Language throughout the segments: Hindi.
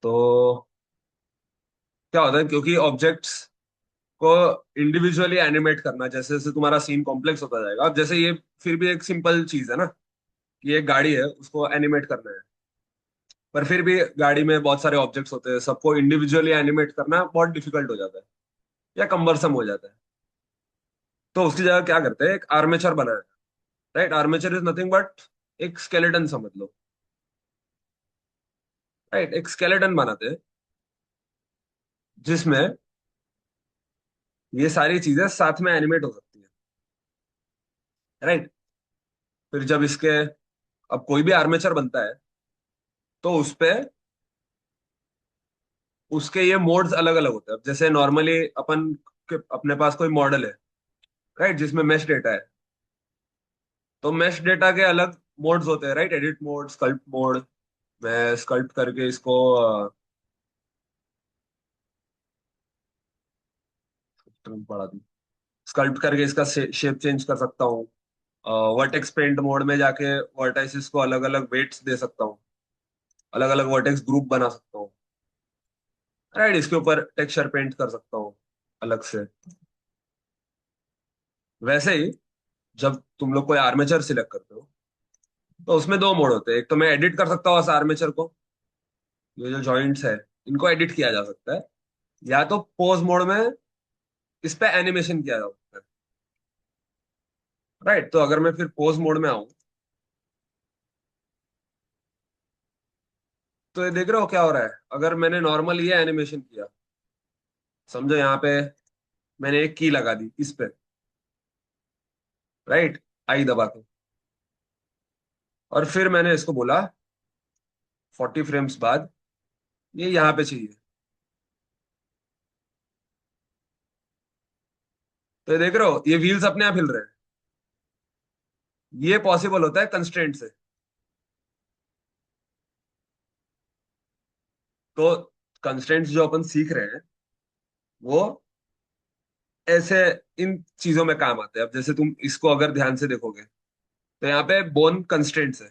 तो क्या होता है, क्योंकि ऑब्जेक्ट्स को इंडिविजुअली एनिमेट करना, जैसे जैसे तुम्हारा सीन कॉम्प्लेक्स होता जाएगा। अब जैसे ये फिर भी एक सिंपल चीज है ना, कि ये गाड़ी है, उसको एनिमेट करना है। पर फिर भी गाड़ी में बहुत सारे ऑब्जेक्ट्स होते हैं, सबको इंडिविजुअली एनिमेट करना बहुत डिफिकल्ट हो जाता है या कम्बरसम हो जाता है। तो उसकी जगह क्या करते हैं, एक आर्मेचर बनाया। Right, armature is nothing but एक स्केलेटन समझ लो। राइट, एक स्केलेटन बनाते हैं जिसमें ये सारी चीजें साथ में एनिमेट हो सकती है। राइट, फिर जब इसके अब कोई भी आर्मेचर बनता है तो उस पे उसके ये मोड्स अलग अलग होते हैं। अब जैसे नॉर्मली अपन के अपने पास कोई मॉडल है, राइट, जिसमें मेश डेटा है। तो मेश डेटा के अलग मोड्स होते हैं, right, edit mode, sculpt mode. मैं स्कल्प्ट करके इसको पढ़ा दूं, स्कल्प्ट करके इसका शेप चेंज कर सकता हूँ। वर्टेक्स पेंट मोड में जाके वर्टाइसिस को अलग अलग वेट्स दे सकता हूँ, अलग अलग वर्टेक्स ग्रुप बना सकता हूँ। राइट, इसके ऊपर टेक्सचर पेंट कर सकता हूँ अलग से। वैसे ही जब तुम लोग कोई आर्मेचर सिलेक्ट करते हो तो उसमें दो मोड होते हैं। एक तो मैं एडिट कर सकता हूँ उस आर्मेचर को, ये जो जॉइंट्स है इनको एडिट किया जा सकता है। या तो पोज मोड में इस पे एनिमेशन किया जा सकता है। राइट, तो अगर मैं फिर पोज मोड में आऊं तो ये देख रहे हो क्या हो रहा है। अगर मैंने नॉर्मल ये एनिमेशन किया, समझो यहाँ पे मैंने एक की लगा दी इस पे, राइट, आई दबा के, और फिर मैंने इसको बोला 40 फ्रेम्स बाद ये यहाँ पे चाहिए। तो ये देख रहे हो ये व्हील्स अपने आप हिल रहे हैं। ये पॉसिबल होता है कंस्ट्रेंट से। तो कंस्ट्रेंट्स जो अपन सीख रहे हैं वो ऐसे इन चीजों में काम आते हैं। अब जैसे तुम इसको अगर ध्यान से देखोगे तो यहाँ पे बोन कंस्ट्रेंट्स है।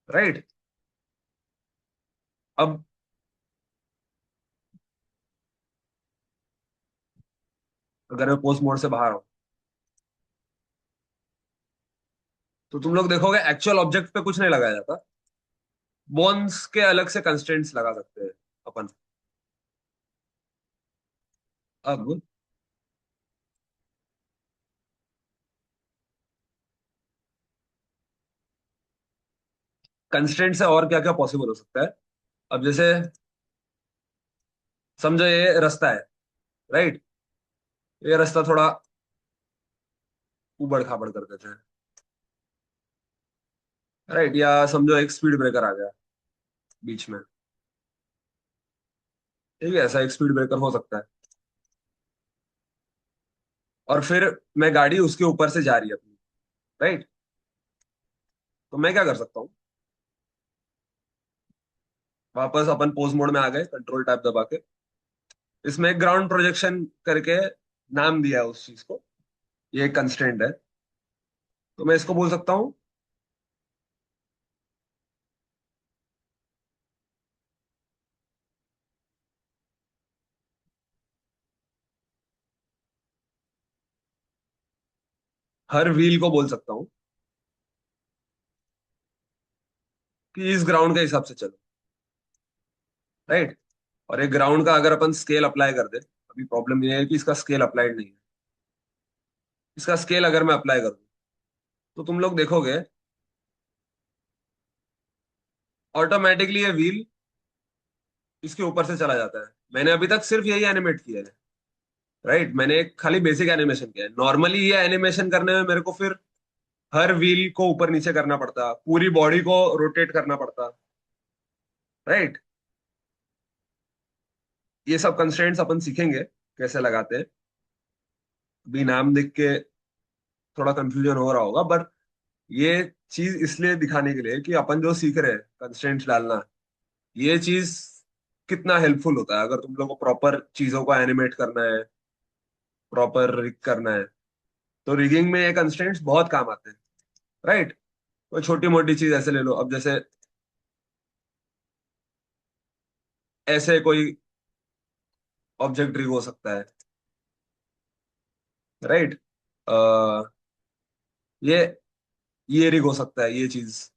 राइट, अब अगर मैं पोस्ट मोड से बाहर हूं तो तुम लोग देखोगे एक्चुअल ऑब्जेक्ट पे कुछ नहीं लगाया जाता, बोन्स के अलग से कंस्ट्रेंट्स लगा सकते हैं अपन। अब कंस्ट्रेंट से और क्या क्या पॉसिबल हो सकता है। अब जैसे समझो ये रास्ता है, राइट, ये रास्ता थोड़ा उबड़ खाबड़ कर देते हैं। राइट, या समझो एक स्पीड ब्रेकर आ गया बीच में। ठीक है, ऐसा एक स्पीड ब्रेकर हो सकता है। और फिर मैं गाड़ी उसके ऊपर से जा रही है अपनी, राइट, तो मैं क्या कर सकता हूँ, वापस अपन पोज मोड में आ गए, कंट्रोल टैब दबा के इसमें एक ग्राउंड प्रोजेक्शन करके नाम दिया है उस चीज को। ये कंस्ट्रेंट है, तो मैं इसको बोल सकता हूँ हर व्हील को बोल सकता हूँ कि इस ग्राउंड के हिसाब से चलो। राइट, और एक ग्राउंड का अगर अपन स्केल अप्लाई कर दे, अभी प्रॉब्लम ये है कि इसका स्केल अप्लाइड नहीं है। इसका स्केल अगर मैं अप्लाई कर दूं तो तुम लोग देखोगे ऑटोमेटिकली ये व्हील इसके ऊपर से चला जाता है। मैंने अभी तक सिर्फ यही एनिमेट किया है। राइट, मैंने एक खाली बेसिक एनिमेशन किया है। नॉर्मली ये एनिमेशन करने में मेरे को फिर हर व्हील को ऊपर नीचे करना पड़ता, पूरी बॉडी को रोटेट करना पड़ता। राइट, ये सब कंस्ट्रेंट्स अपन सीखेंगे कैसे लगाते हैं। अभी नाम देख के थोड़ा कंफ्यूजन हो रहा होगा, पर ये चीज इसलिए दिखाने के लिए कि अपन जो सीख रहे हैं कंस्ट्रेंट्स डालना, ये चीज कितना हेल्पफुल होता है अगर तुम लोग को प्रॉपर चीजों को एनिमेट करना है, प्रॉपर रिग करना है। तो रिगिंग में ये कंस्ट्रेंट्स बहुत काम आते हैं। राइट, कोई छोटी मोटी चीज ऐसे ले लो, अब जैसे ऐसे कोई ऑब्जेक्ट रिग हो सकता है, राइट? ये ये रिग हो सकता है, ये चीज।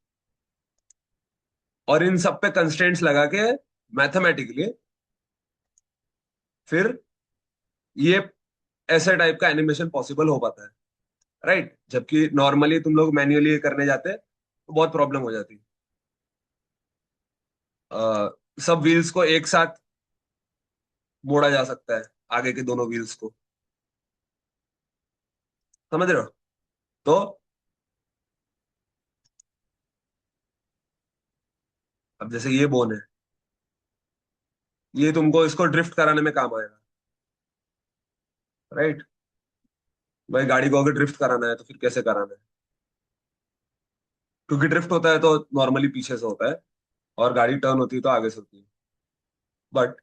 और इन सब पे कंस्ट्रेंट्स लगा के मैथमेटिकली फिर ये ऐसे टाइप का एनिमेशन पॉसिबल हो पाता है, राइट? जबकि नॉर्मली तुम लोग मैन्युअली करने जाते तो बहुत प्रॉब्लम हो जाती। सब व्हील्स को एक साथ मोड़ा जा सकता है, आगे के दोनों व्हील्स को, समझ रहे हो? तो अब जैसे ये बोन है, ये तुमको इसको ड्रिफ्ट कराने में काम आएगा, राइट? भाई गाड़ी को अगर ड्रिफ्ट कराना है तो फिर कैसे कराना है? क्योंकि ड्रिफ्ट होता है तो नॉर्मली पीछे से होता है, और गाड़ी टर्न होती है तो आगे से होती है। बट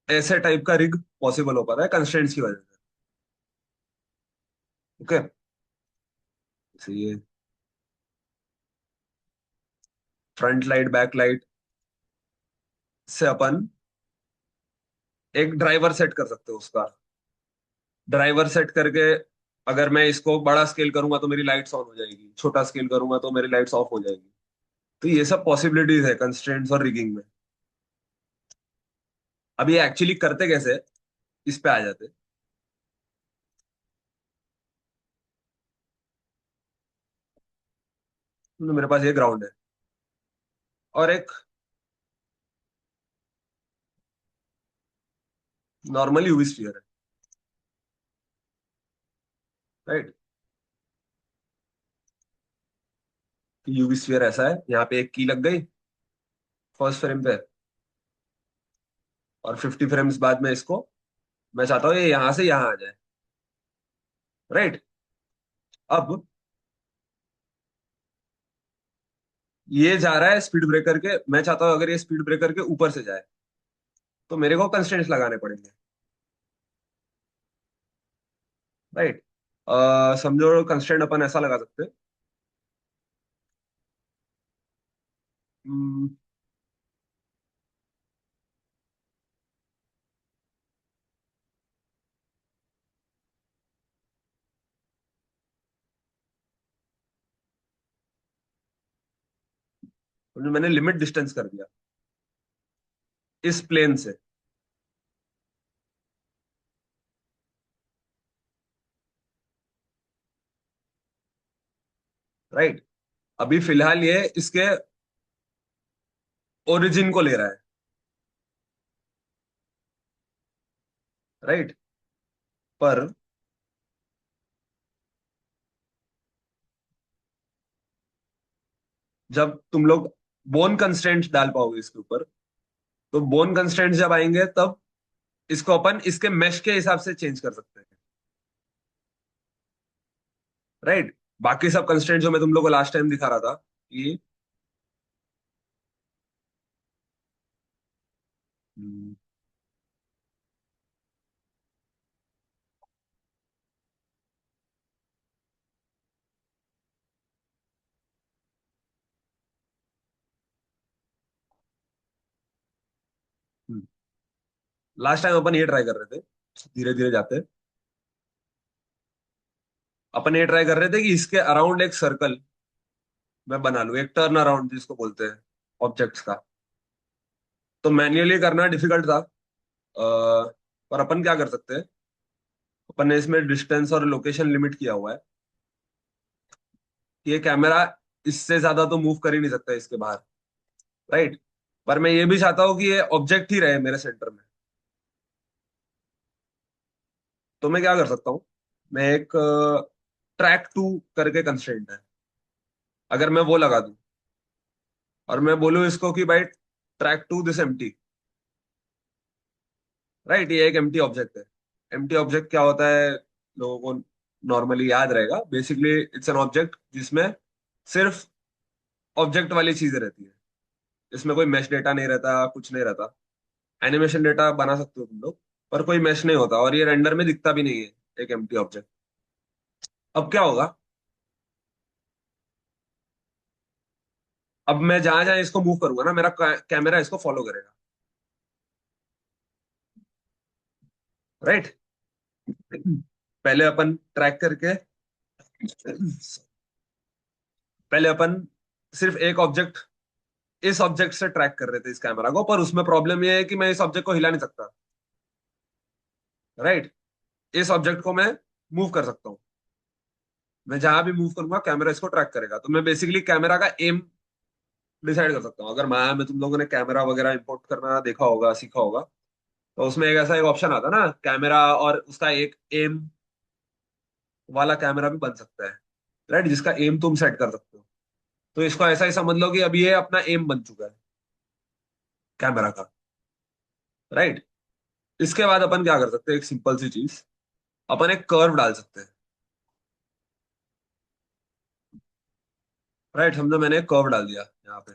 ऐसे टाइप का रिग पॉसिबल हो पाता है कंस्ट्रेंट्स की वजह से। ओके, जैसे ये फ्रंट लाइट बैक लाइट से अपन एक ड्राइवर सेट कर सकते हो उसका। ड्राइवर सेट करके अगर मैं इसको बड़ा स्केल करूंगा तो मेरी लाइट्स ऑन हो जाएगी, छोटा स्केल करूंगा तो मेरी लाइट्स ऑफ हो जाएगी। तो ये सब पॉसिबिलिटीज है कंस्ट्रेंट्स और रिगिंग में। अब ये एक्चुअली करते कैसे है, इस पे आ जाते हैं। तो मेरे पास ये ग्राउंड है और एक नॉर्मल यूवी स्फीयर है, राइट? यूवी स्फीयर ऐसा है, यहाँ पे एक की लग गई फर्स्ट फ्रेम पे, और 50 फ्रेम्स बाद में इसको मैं चाहता हूँ ये यहां से यहां आ जाए, राइट? अब ये जा रहा है स्पीड ब्रेकर के, मैं चाहता हूँ अगर ये स्पीड ब्रेकर के ऊपर से जाए तो मेरे को कंस्ट्रेंट्स लगाने पड़ेंगे, राइट? समझो कंस्ट्रेंट अपन ऐसा लगा सकते हैं। हम्म, मैंने लिमिट डिस्टेंस कर दिया इस प्लेन से, राइट? अभी फिलहाल ये इसके ओरिजिन को ले रहा है, राइट? पर जब तुम लोग बोन कंस्ट्रेंट्स डाल पाओगे इसके ऊपर, तो बोन कंस्ट्रेंट्स जब आएंगे तब इसको अपन इसके मेश के हिसाब से चेंज कर सकते हैं, राइट? बाकी सब कंस्ट्रेंट जो मैं तुम लोग को लास्ट टाइम दिखा रहा था कि लास्ट टाइम अपन ये ट्राई कर रहे थे, धीरे धीरे जाते अपन ये ट्राई कर रहे थे कि इसके अराउंड एक सर्कल मैं बना लूं, एक टर्न अराउंड जिसको बोलते हैं ऑब्जेक्ट्स का। तो मैन्युअली करना डिफिकल्ट था, पर अपन क्या कर सकते हैं, अपन ने इसमें डिस्टेंस और लोकेशन लिमिट किया हुआ है कि ये कैमरा इससे ज्यादा तो मूव कर ही नहीं सकता इसके बाहर, राइट? पर मैं ये भी चाहता हूँ कि ये ऑब्जेक्ट ही रहे मेरे सेंटर में। तो मैं क्या कर सकता हूँ, मैं एक ट्रैक टू करके कंस्ट्रेंट है, अगर मैं वो लगा दूं और मैं बोलूँ इसको कि भाई track to this empty, right? ये एक एम्प्टी ऑब्जेक्ट है। एम्प्टी ऑब्जेक्ट क्या होता है लोगों को नॉर्मली याद रहेगा, बेसिकली इट्स एन ऑब्जेक्ट जिसमें सिर्फ ऑब्जेक्ट वाली चीजें रहती है, इसमें कोई मैश डेटा नहीं रहता, कुछ नहीं रहता। एनिमेशन डेटा बना सकते हो तुम लोग, पर कोई मैश नहीं होता और ये रेंडर में दिखता भी नहीं है, एक एम्प्टी ऑब्जेक्ट। अब क्या होगा, अब मैं जहां जहां इसको मूव करूंगा ना, मेरा कैमरा इसको फॉलो करेगा। राइट। पहले अपन ट्रैक करके, पहले अपन सिर्फ एक ऑब्जेक्ट, इस ऑब्जेक्ट से ट्रैक कर रहे थे इस कैमरा को, पर उसमें प्रॉब्लम ये है कि मैं इस ऑब्जेक्ट को हिला नहीं सकता। राइट। इस ऑब्जेक्ट को मैं मूव कर सकता हूँ। मैं जहां भी मूव करूंगा कैमरा इसको ट्रैक करेगा, तो मैं बेसिकली कैमरा का एम डिसाइड कर सकता हूँ। अगर मैं तुम लोगों ने कैमरा वगैरह इंपोर्ट करना देखा होगा, सीखा होगा, तो उसमें एक ऐसा एक ऑप्शन आता ना, कैमरा और उसका एक एम वाला कैमरा भी बन सकता है। राइट, जिसका एम तुम सेट कर सकते हो। तो इसको ऐसा ही समझ लो कि अब ये अपना एम बन चुका है कैमरा का। राइट। इसके बाद अपन क्या कर सकते हैं, एक सिंपल सी चीज, अपन एक कर्व डाल सकते हैं। राइट, समझो मैंने एक कर्व डाल दिया यहाँ पे,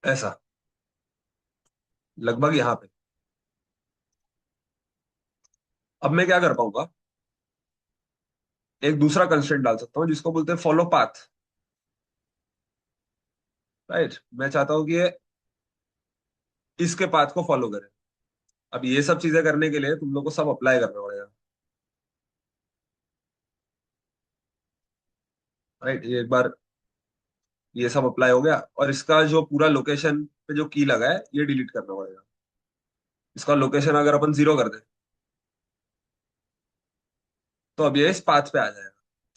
ऐसा, लगभग यहाँ पे। अब मैं क्या कर पाऊंगा, एक दूसरा कंस्ट्रेंट डाल सकता हूँ जिसको बोलते हैं फॉलो पाथ। राइट, मैं चाहता हूँ कि ये इसके पाथ को फॉलो करे। अब ये सब चीजें करने के लिए तुम लोग को सब अप्लाई करना पड़ेगा। राइट, ये एक बार ये सब अप्लाई हो गया, और इसका जो पूरा लोकेशन पे जो की लगा है ये डिलीट करना पड़ेगा। इसका लोकेशन अगर अपन 0 कर दें, तो अब ये इस पाथ पे आ जाएगा।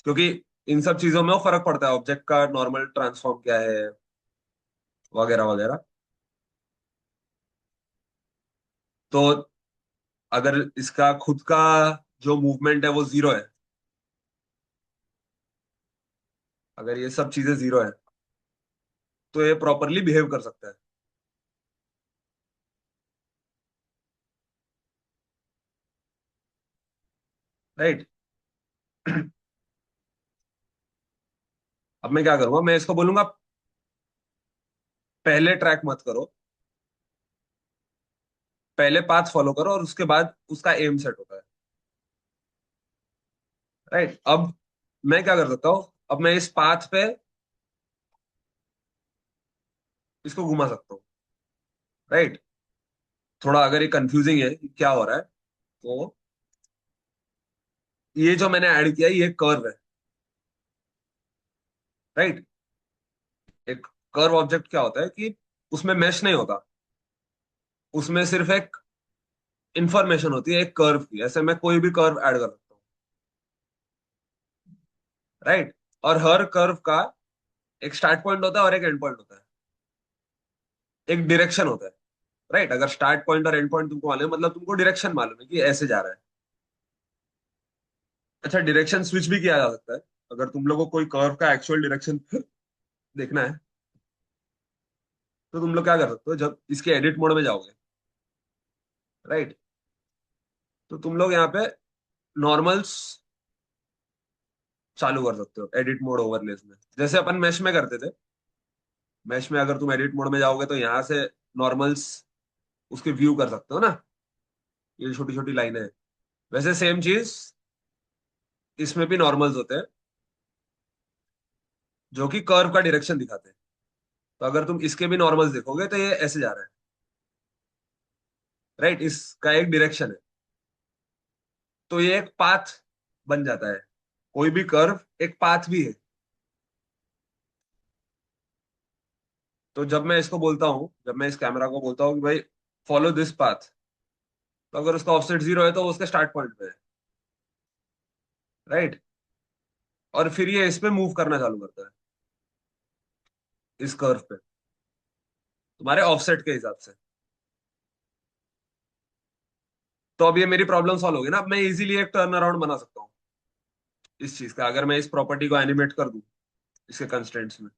क्योंकि इन सब चीजों में वो फर्क पड़ता है, ऑब्जेक्ट का नॉर्मल ट्रांसफॉर्म क्या है, वगैरह वगैरह। तो अगर इसका खुद का जो मूवमेंट है वो 0 है, अगर ये सब चीजें 0 है, तो ये प्रॉपरली बिहेव कर सकता है। राइट। अब मैं क्या करूंगा, मैं इसको बोलूंगा पहले ट्रैक मत करो, पहले पाथ फॉलो करो, और उसके बाद उसका एम सेट होता है। राइट। अब मैं क्या कर सकता हूँ, अब मैं इस पाथ पे इसको घुमा सकता हूँ। राइट। थोड़ा अगर ये कंफ्यूजिंग है कि क्या हो रहा है, तो ये जो मैंने ऐड किया है ये कर्व है। राइट। एक कर्व ऑब्जेक्ट क्या होता है कि उसमें मैश नहीं होता, उसमें सिर्फ एक इंफॉर्मेशन होती है एक कर्व की। ऐसे मैं कोई भी कर्व ऐड कर सकता हूँ। राइट। और हर कर्व का एक स्टार्ट पॉइंट होता है और एक एंड पॉइंट होता है, एक डायरेक्शन होता है। राइट, अगर स्टार्ट पॉइंट और एंड पॉइंट तुमको मालूम है, मतलब तुमको डायरेक्शन मालूम है कि ऐसे जा रहा है। अच्छा, डायरेक्शन स्विच भी किया जा सकता है। अगर तुम लोगों को कोई कर्व का एक्चुअल डायरेक्शन देखना है, तो तुम लोग क्या कर सकते हो, जब इसके एडिट मोड में जाओगे, राइट, तो तुम लोग यहाँ पे नॉर्मल्स चालू कर सकते हो एडिट मोड ओवरलेस में, जैसे अपन मैश में करते थे। मैश में अगर तुम एडिट मोड में जाओगे तो यहाँ से नॉर्मल्स उसके व्यू कर सकते हो ना, ये छोटी छोटी लाइनें हैं। वैसे सेम चीज इसमें भी नॉर्मल्स होते हैं, जो कि कर्व का डायरेक्शन दिखाते हैं। तो अगर तुम इसके भी नॉर्मल्स देखोगे तो ये ऐसे जा रहा है। राइट, इसका एक डायरेक्शन है, तो ये एक पाथ बन जाता है। कोई भी कर्व एक पाथ भी है। तो जब मैं इसको बोलता हूँ, जब मैं इस कैमरा को बोलता हूँ कि भाई फॉलो दिस पाथ, तो अगर उसका ऑफसेट 0 है तो वो उसके स्टार्ट पॉइंट पे है। राइट। और फिर ये इस पे मूव करना चालू करता है, इस कर्व पे, तुम्हारे ऑफसेट के हिसाब से। तो अब ये मेरी प्रॉब्लम सॉल्व होगी ना, अब मैं इजीली एक टर्न अराउंड बना सकता हूँ इस चीज का, अगर मैं इस प्रॉपर्टी को एनिमेट कर दूं इसके कंस्ट्रेंट्स में।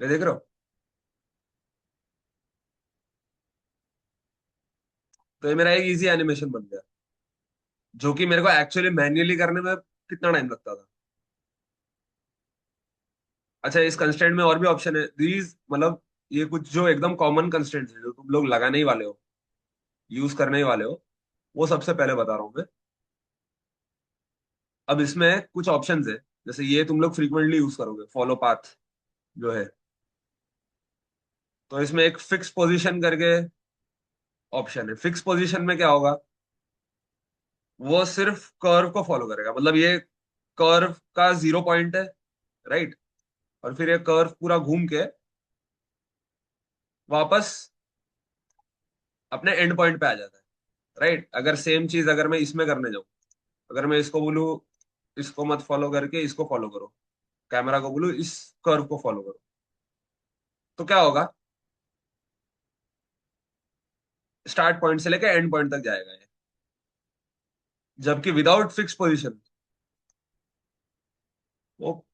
ये देख रहे हो। तो ये मेरा एक इजी एनिमेशन बन गया, जो कि मेरे को एक्चुअली मैन्युअली करने में कितना टाइम लगता था। अच्छा, इस कंस्ट्रेंट में और भी ऑप्शन है दीज, मतलब ये कुछ जो एकदम कॉमन कंस्ट्रेंट्स है जो तुम लोग लगाने ही वाले हो, यूज करने ही वाले हो, वो सबसे पहले बता रहा हूँ मैं। अब इसमें कुछ ऑप्शंस है, जैसे ये तुम लोग फ्रीक्वेंटली यूज करोगे, फॉलो पाथ जो है। तो इसमें एक फिक्स पोजीशन करके ऑप्शन है। फिक्स पोजीशन में क्या होगा, वो सिर्फ कर्व को फॉलो करेगा, मतलब ये कर्व का 0 पॉइंट है, राइट। और फिर ये कर्व पूरा घूम के वापस अपने एंड पॉइंट पे आ जाता है, राइट। अगर सेम चीज अगर मैं इसमें करने जाऊं, अगर मैं इसको बोलूं इसको मत फॉलो करके इसको फॉलो करो, कैमरा को बोलूं इस कर्व को फॉलो करो, तो क्या होगा, स्टार्ट पॉइंट से लेके एंड पॉइंट तक जाएगा ये। जबकि विदाउट फिक्स पोजीशन वो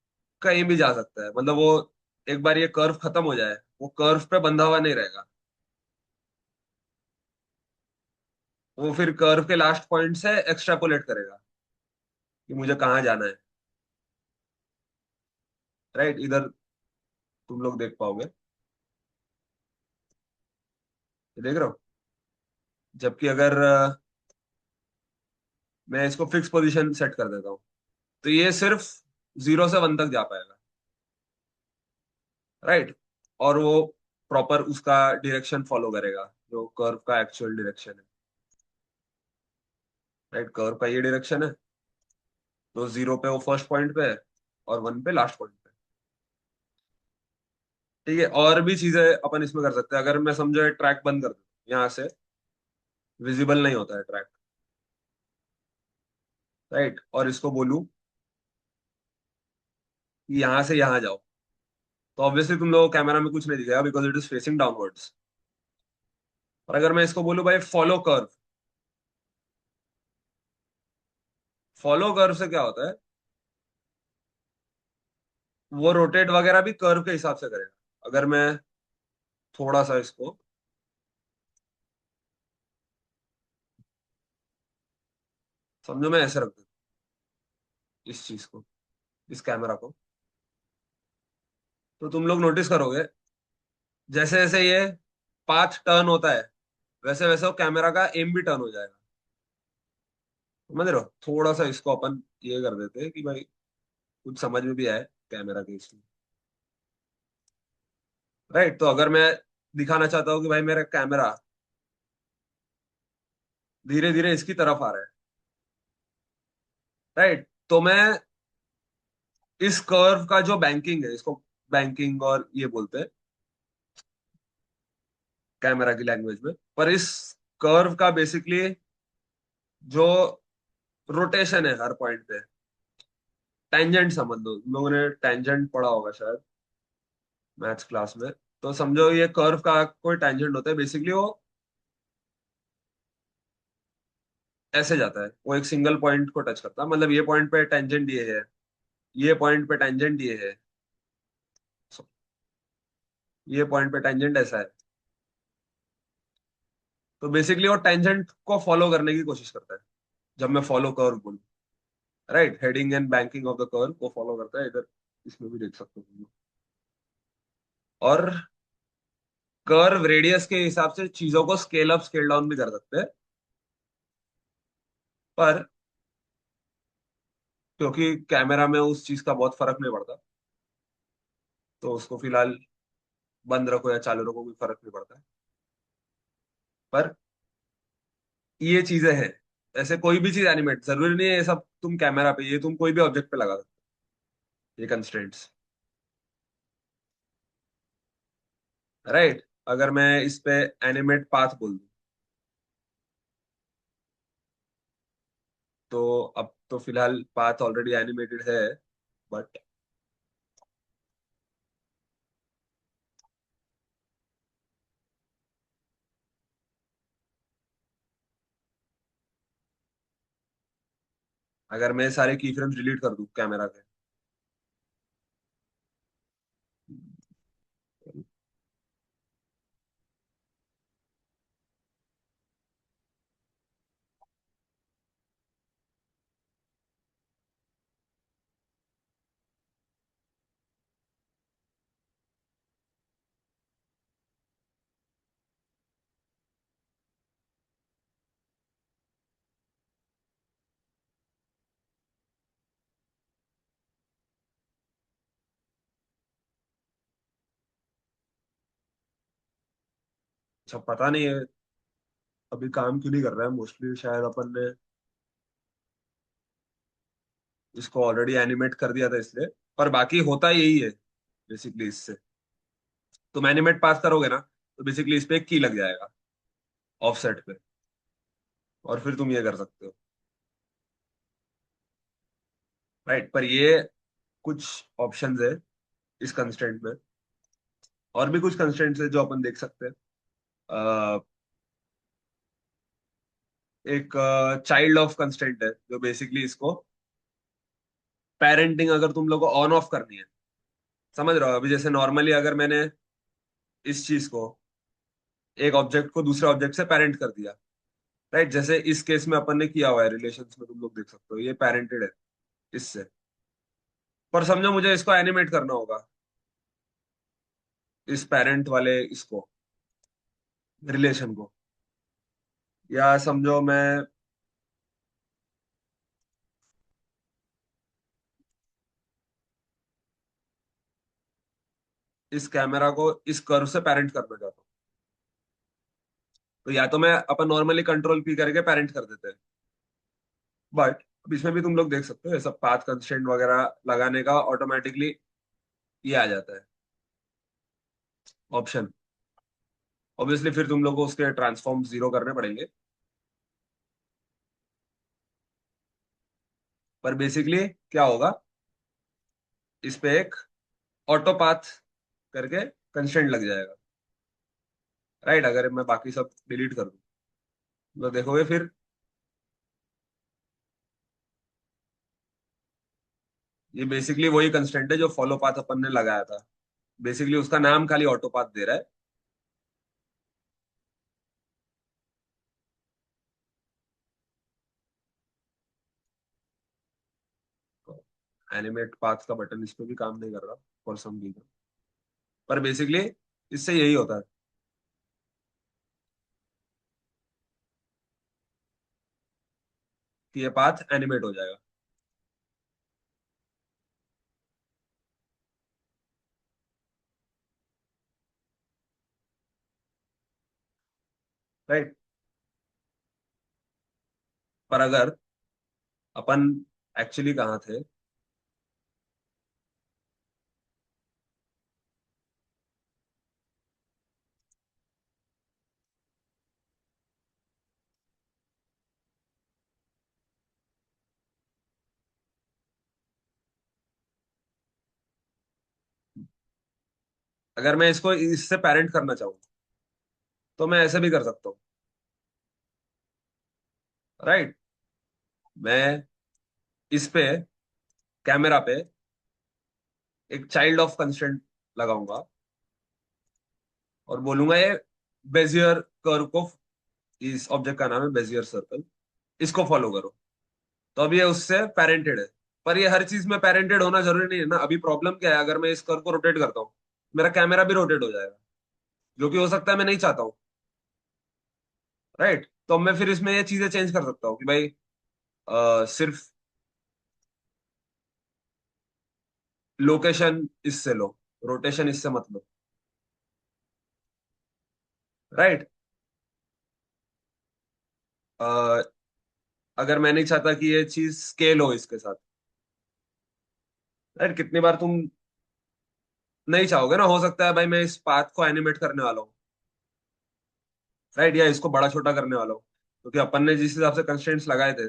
कहीं भी जा सकता है, मतलब वो एक बार ये कर्व खत्म हो जाए, वो कर्व पे बंधा हुआ नहीं रहेगा, वो फिर कर्व के लास्ट पॉइंट से एक्सट्रापोलेट करेगा कि मुझे कहाँ जाना है, राइट। इधर तुम लोग देख पाओगे, ये देख रहे हो। जबकि अगर मैं इसको फिक्स पोजीशन सेट कर देता हूँ, तो ये सिर्फ 0 से 1 तक जा पाएगा, राइट। और वो प्रॉपर उसका डायरेक्शन फॉलो करेगा जो कर्व का एक्चुअल डायरेक्शन है, राइट। कर्व का ये डायरेक्शन है, तो 0 पे वो फर्स्ट पॉइंट पे है और 1 पे लास्ट पॉइंट पे। ठीक है, और भी चीजें अपन इसमें कर सकते हैं। अगर मैं समझो ट्रैक बंद कर दूं, यहाँ से विजिबल नहीं होता है ट्रैक, राइट, और इसको बोलूं कि यहाँ से यहाँ जाओ, तो ऑब्वियसली तुम लोगों को कैमरा में कुछ नहीं दिखेगा because it is facing downwards. और अगर मैं इसको बोलूं भाई फॉलो कर्व, फॉलो कर्व से क्या होता है, वो रोटेट वगैरह भी कर्व के हिसाब से करेगा। अगर मैं थोड़ा सा इसको समझो, मैं ऐसे रख दूं इस चीज को, इस कैमरा को, तो तुम लोग नोटिस करोगे जैसे जैसे ये पाथ टर्न होता है, वैसे वैसे वो कैमरा का एम भी टर्न हो जाएगा। समझ रहे हो, थोड़ा सा इसको अपन ये कर देते हैं कि भाई कुछ समझ में भी आए कैमरा के इसमें, राइट। तो अगर मैं दिखाना चाहता हूँ कि भाई मेरा कैमरा धीरे धीरे इसकी तरफ आ रहा है, राइट, तो मैं इस कर्व का जो बैंकिंग है, इसको बैंकिंग और ये बोलते हैं कैमरा की लैंग्वेज में, पर इस कर्व का बेसिकली जो रोटेशन है हर पॉइंट पे, टेंजेंट समझ लो, तुम लोगों ने टेंजेंट पढ़ा होगा शायद मैथ्स क्लास में। तो समझो ये कर्व का कोई टेंजेंट होता है, बेसिकली वो ऐसे जाता है, वो एक सिंगल पॉइंट को टच करता है, मतलब ये पॉइंट पे टेंजेंट ये है, ये पॉइंट पे टेंजेंट ये है, ये पॉइंट पे टेंजेंट ऐसा है। तो बेसिकली वो टेंजेंट को फॉलो करने की कोशिश करता है जब मैं फॉलो कर्व बोलूं, right. Heading and banking of the curve को फॉलो करता है इधर, इसमें भी देख सकते हो तुम लोग। और कर्व रेडियस के हिसाब से चीजों को स्केल अप स्केल डाउन भी कर सकते हैं, पर क्योंकि कैमरा में उस चीज का बहुत फर्क नहीं पड़ता, तो उसको फिलहाल बंद रखो या चालू रखो कोई फर्क नहीं पड़ता है। पर ये चीजें हैं, ऐसे कोई भी चीज एनिमेट जरूरी नहीं है ये सब तुम कैमरा पे, ये तुम कोई भी ऑब्जेक्ट पे लगा सकते हो, ये कंस्ट्रेंट्स, राइट। अगर मैं इस पे एनिमेट पाथ बोल दूं, तो अब तो फिलहाल पाथ ऑलरेडी एनिमेटेड है, बट अगर मैं सारे की फ्रेम्स डिलीट कर दूं कैमरा के, अच्छा पता नहीं है, अभी काम क्यों नहीं कर रहा है, मोस्टली शायद अपन ने इसको ऑलरेडी एनिमेट कर दिया था इसलिए। पर बाकी होता यही है बेसिकली इससे। तुम एनिमेट पास करोगे ना, तो बेसिकली इस पे एक की लग जाएगा ऑफसेट पे, और फिर तुम ये कर सकते हो। राइट, पर ये कुछ ऑप्शंस है इस कंस्ट्रेंट में। और भी कुछ कंस्ट्रेंट्स है जो अपन देख सकते हैं। अ, एक चाइल्ड ऑफ कंस्ट्रेंट है जो बेसिकली इसको, पेरेंटिंग अगर तुम लोग को ऑन ऑफ करनी है, समझ रहे हो, अभी जैसे नॉर्मली अगर मैंने इस चीज को, एक ऑब्जेक्ट को दूसरे ऑब्जेक्ट से पेरेंट कर दिया, राइट, जैसे इस केस में अपन ने किया हुआ है रिलेशंस में, तुम लोग देख सकते हो ये पेरेंटेड है इससे। पर समझो मुझे इसको एनिमेट करना होगा, इस पेरेंट वाले इसको, रिलेशन को, या समझो मैं इस कैमरा को इस कर्व से पेरेंट करना चाहता हूँ। तो या तो मैं अपन नॉर्मली कंट्रोल पी करके पेरेंट कर देते हैं, बट अब इसमें भी तुम लोग देख सकते हो ये सब पाथ कंस्ट्रेंट वगैरह लगाने का ऑटोमेटिकली ये आ जाता है ऑप्शन। ऑब्वियसली फिर तुम लोग को उसके ट्रांसफॉर्म जीरो करने पड़ेंगे, पर बेसिकली क्या होगा, इस पे एक ऑटो पाथ करके कंस्ट्रेंट लग जाएगा। राइट, अगर मैं बाकी सब डिलीट कर दूं तो देखोगे फिर ये बेसिकली वही कंस्ट्रेंट है जो फॉलो पाथ अपन ने लगाया था। बेसिकली उसका नाम खाली ऑटो पाथ दे रहा है। एनिमेट पाथ का बटन इस पे भी काम नहीं कर रहा फॉर सम रीजन, पर बेसिकली इससे यही होता है कि ये पाथ एनिमेट हो जाएगा। राइट, पर अगर अपन एक्चुअली कहाँ थे, अगर मैं इसको इससे पेरेंट करना चाहूँ तो मैं ऐसे भी कर सकता हूँ। राइट, मैं इस पे कैमरा पे एक चाइल्ड ऑफ कंस्ट्रेंट लगाऊंगा और बोलूंगा ये बेजियर कर्व को, इस ऑब्जेक्ट का नाम है बेजियर सर्कल, इसको फॉलो करो। तो अब ये उससे पेरेंटेड है। पर ये हर चीज में पेरेंटेड होना जरूरी नहीं है ना। अभी प्रॉब्लम क्या है, अगर मैं इस कर्व को रोटेट करता हूँ, मेरा कैमरा भी रोटेट हो जाएगा, जो कि हो सकता है मैं नहीं चाहता हूँ। राइट, तो मैं फिर इसमें ये चीजें चेंज कर सकता हूँ कि भाई सिर्फ लोकेशन इससे लो, रोटेशन इससे मत लो। राइट, अगर मैं नहीं चाहता कि ये चीज स्केल हो इसके साथ, राइट, कितनी बार तुम नहीं चाहोगे ना, हो सकता है भाई मैं इस पाथ को एनिमेट करने वाला हूँ, राइट, या इसको बड़ा छोटा करने वाला हूँ, क्योंकि अपन ने जिस हिसाब से कंस्ट्रेंट्स लगाए थे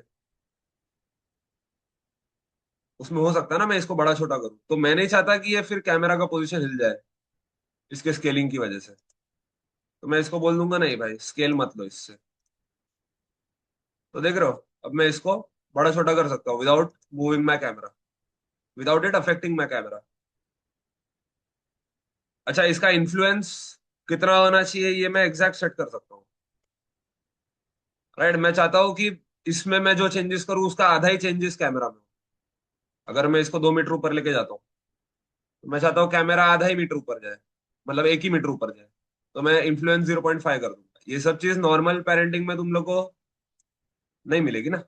उसमें हो सकता है ना मैं इसको बड़ा छोटा करूँ, तो मैं नहीं चाहता कि ये फिर कैमरा का पोजीशन हिल जाए इसके स्केलिंग की वजह से। तो मैं इसको बोल दूंगा नहीं भाई स्केल मत लो इससे। तो देख रहे हो, अब मैं इसको बड़ा छोटा कर सकता हूँ without moving my camera, without it affecting my camera. अच्छा, इसका इन्फ्लुएंस कितना होना चाहिए ये मैं एग्जैक्ट सेट कर सकता हूँ। राइट, मैं चाहता हूँ कि इसमें मैं जो चेंजेस करूँ उसका आधा ही चेंजेस कैमरा में हो। अगर मैं इसको 2 मीटर ऊपर लेके जाता हूँ तो मैं चाहता हूँ कैमरा आधा ही मीटर ऊपर जाए, मतलब 1 ही मीटर ऊपर जाए। तो मैं इन्फ्लुएंस 0.5 कर दूंगा। ये सब चीज नॉर्मल पेरेंटिंग में तुम लोग को नहीं मिलेगी ना।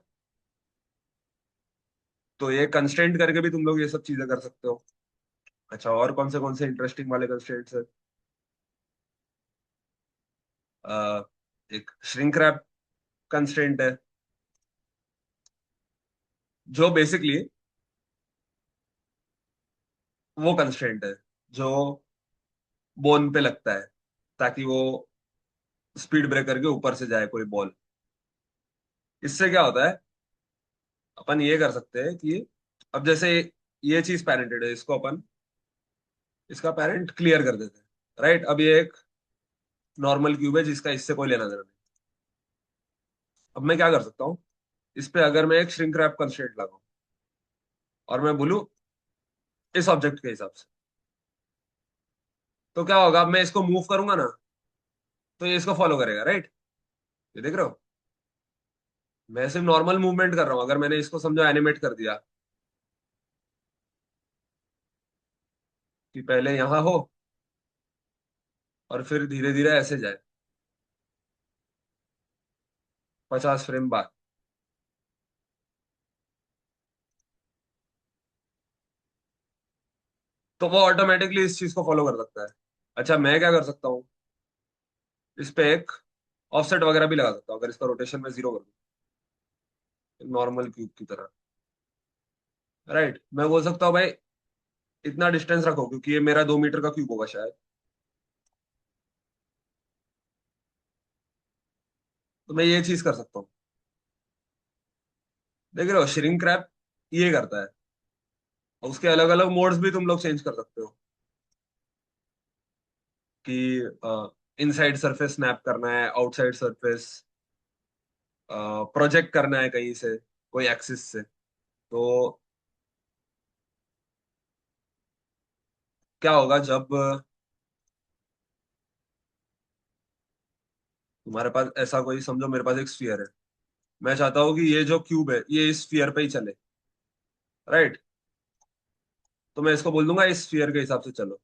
तो ये कंस्ट्रेंट करके भी तुम लोग ये सब चीजें कर सकते हो। अच्छा, और कौन से इंटरेस्टिंग वाले कंस्ट्रेंट्स है। एक श्रिंक रैप कंस्ट्रेंट है, जो बेसिकली वो कंस्ट्रेंट है जो बोन पे लगता है, ताकि वो स्पीड ब्रेकर के ऊपर से जाए कोई बॉल। इससे क्या होता है, अपन ये कर सकते हैं कि अब जैसे ये चीज पैरेंटेड है, इसको अपन इसका पेरेंट क्लियर कर देते हैं। राइट, अब ये एक नॉर्मल क्यूब है जिसका इससे कोई लेना देना नहीं। अब मैं क्या कर सकता हूँ, इस पे अगर मैं एक श्रिंक रैप कंस्ट्रेंट लगाऊं और मैं बोलूं इस ऑब्जेक्ट के हिसाब से, तो क्या होगा, अब मैं इसको मूव करूंगा ना, तो ये इसको फॉलो करेगा। राइट, ये देख रहे हो, मैं सिर्फ नॉर्मल मूवमेंट कर रहा हूँ। अगर मैंने इसको समझो एनिमेट कर दिया कि पहले यहां हो और फिर धीरे धीरे ऐसे जाए 50 फ्रेम बाद, तो वो ऑटोमेटिकली इस चीज को फॉलो कर सकता है। अच्छा, मैं क्या कर सकता हूँ, इस पे एक ऑफसेट वगैरह भी लगा सकता हूँ, अगर इसका रोटेशन में 0 कर दूं नॉर्मल क्यूब की तरह। राइट, मैं बोल सकता हूँ भाई इतना डिस्टेंस रखो, क्योंकि ये मेरा 2 मीटर का क्यूब होगा शायद, तो मैं ये चीज कर सकता हूँ। देख रहे हो, श्रिंक रैप ये करता है। और उसके अलग अलग मोड्स भी तुम लोग चेंज कर सकते हो, कि इनसाइड सरफेस स्नैप करना है, आउटसाइड सरफेस प्रोजेक्ट करना है कहीं से, कोई एक्सिस से। तो क्या होगा जब तुम्हारे पास ऐसा कोई, समझो मेरे पास एक स्फीयर है, मैं चाहता हूँ कि ये जो क्यूब है ये इस स्फीयर पे ही चले। राइट, तो मैं इसको बोल दूंगा इस स्फीयर के हिसाब से चलो।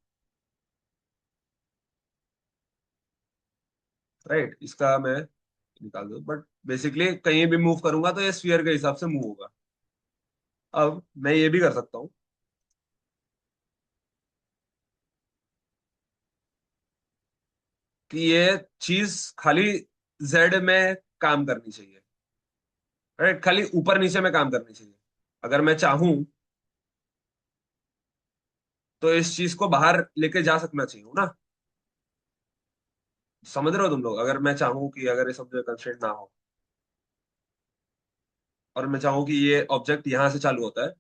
राइट, इसका मैं निकाल दूँ, बट बेसिकली कहीं भी मूव करूंगा तो ये स्फीयर के हिसाब से मूव होगा। अब मैं ये भी कर सकता हूँ कि ये चीज खाली जेड में काम करनी चाहिए। राइट, खाली ऊपर नीचे में काम करनी चाहिए। अगर मैं चाहूं तो इस चीज को बाहर लेके जा सकना चाहिए ना। समझ रहे हो तुम लोग, अगर मैं चाहूं कि अगर ये समझो कंस्ट्रेंट ना हो, और मैं चाहूं कि ये ऑब्जेक्ट यहां से चालू होता है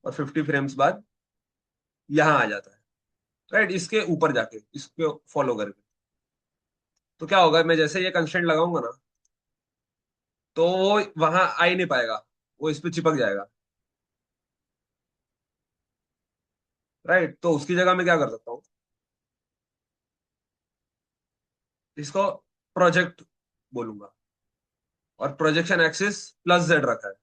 और 50 फ्रेम्स बाद यहां आ जाता है। राइट, इसके ऊपर जाके इसको फॉलो करके, तो क्या होगा, मैं जैसे ये कंस्ट्रेंट लगाऊंगा ना, तो वो वहां आ ही नहीं पाएगा, वो इस पे चिपक जाएगा। राइट, तो उसकी जगह मैं क्या कर सकता हूँ, इसको प्रोजेक्ट बोलूंगा, और प्रोजेक्शन एक्सिस +Z रखा है,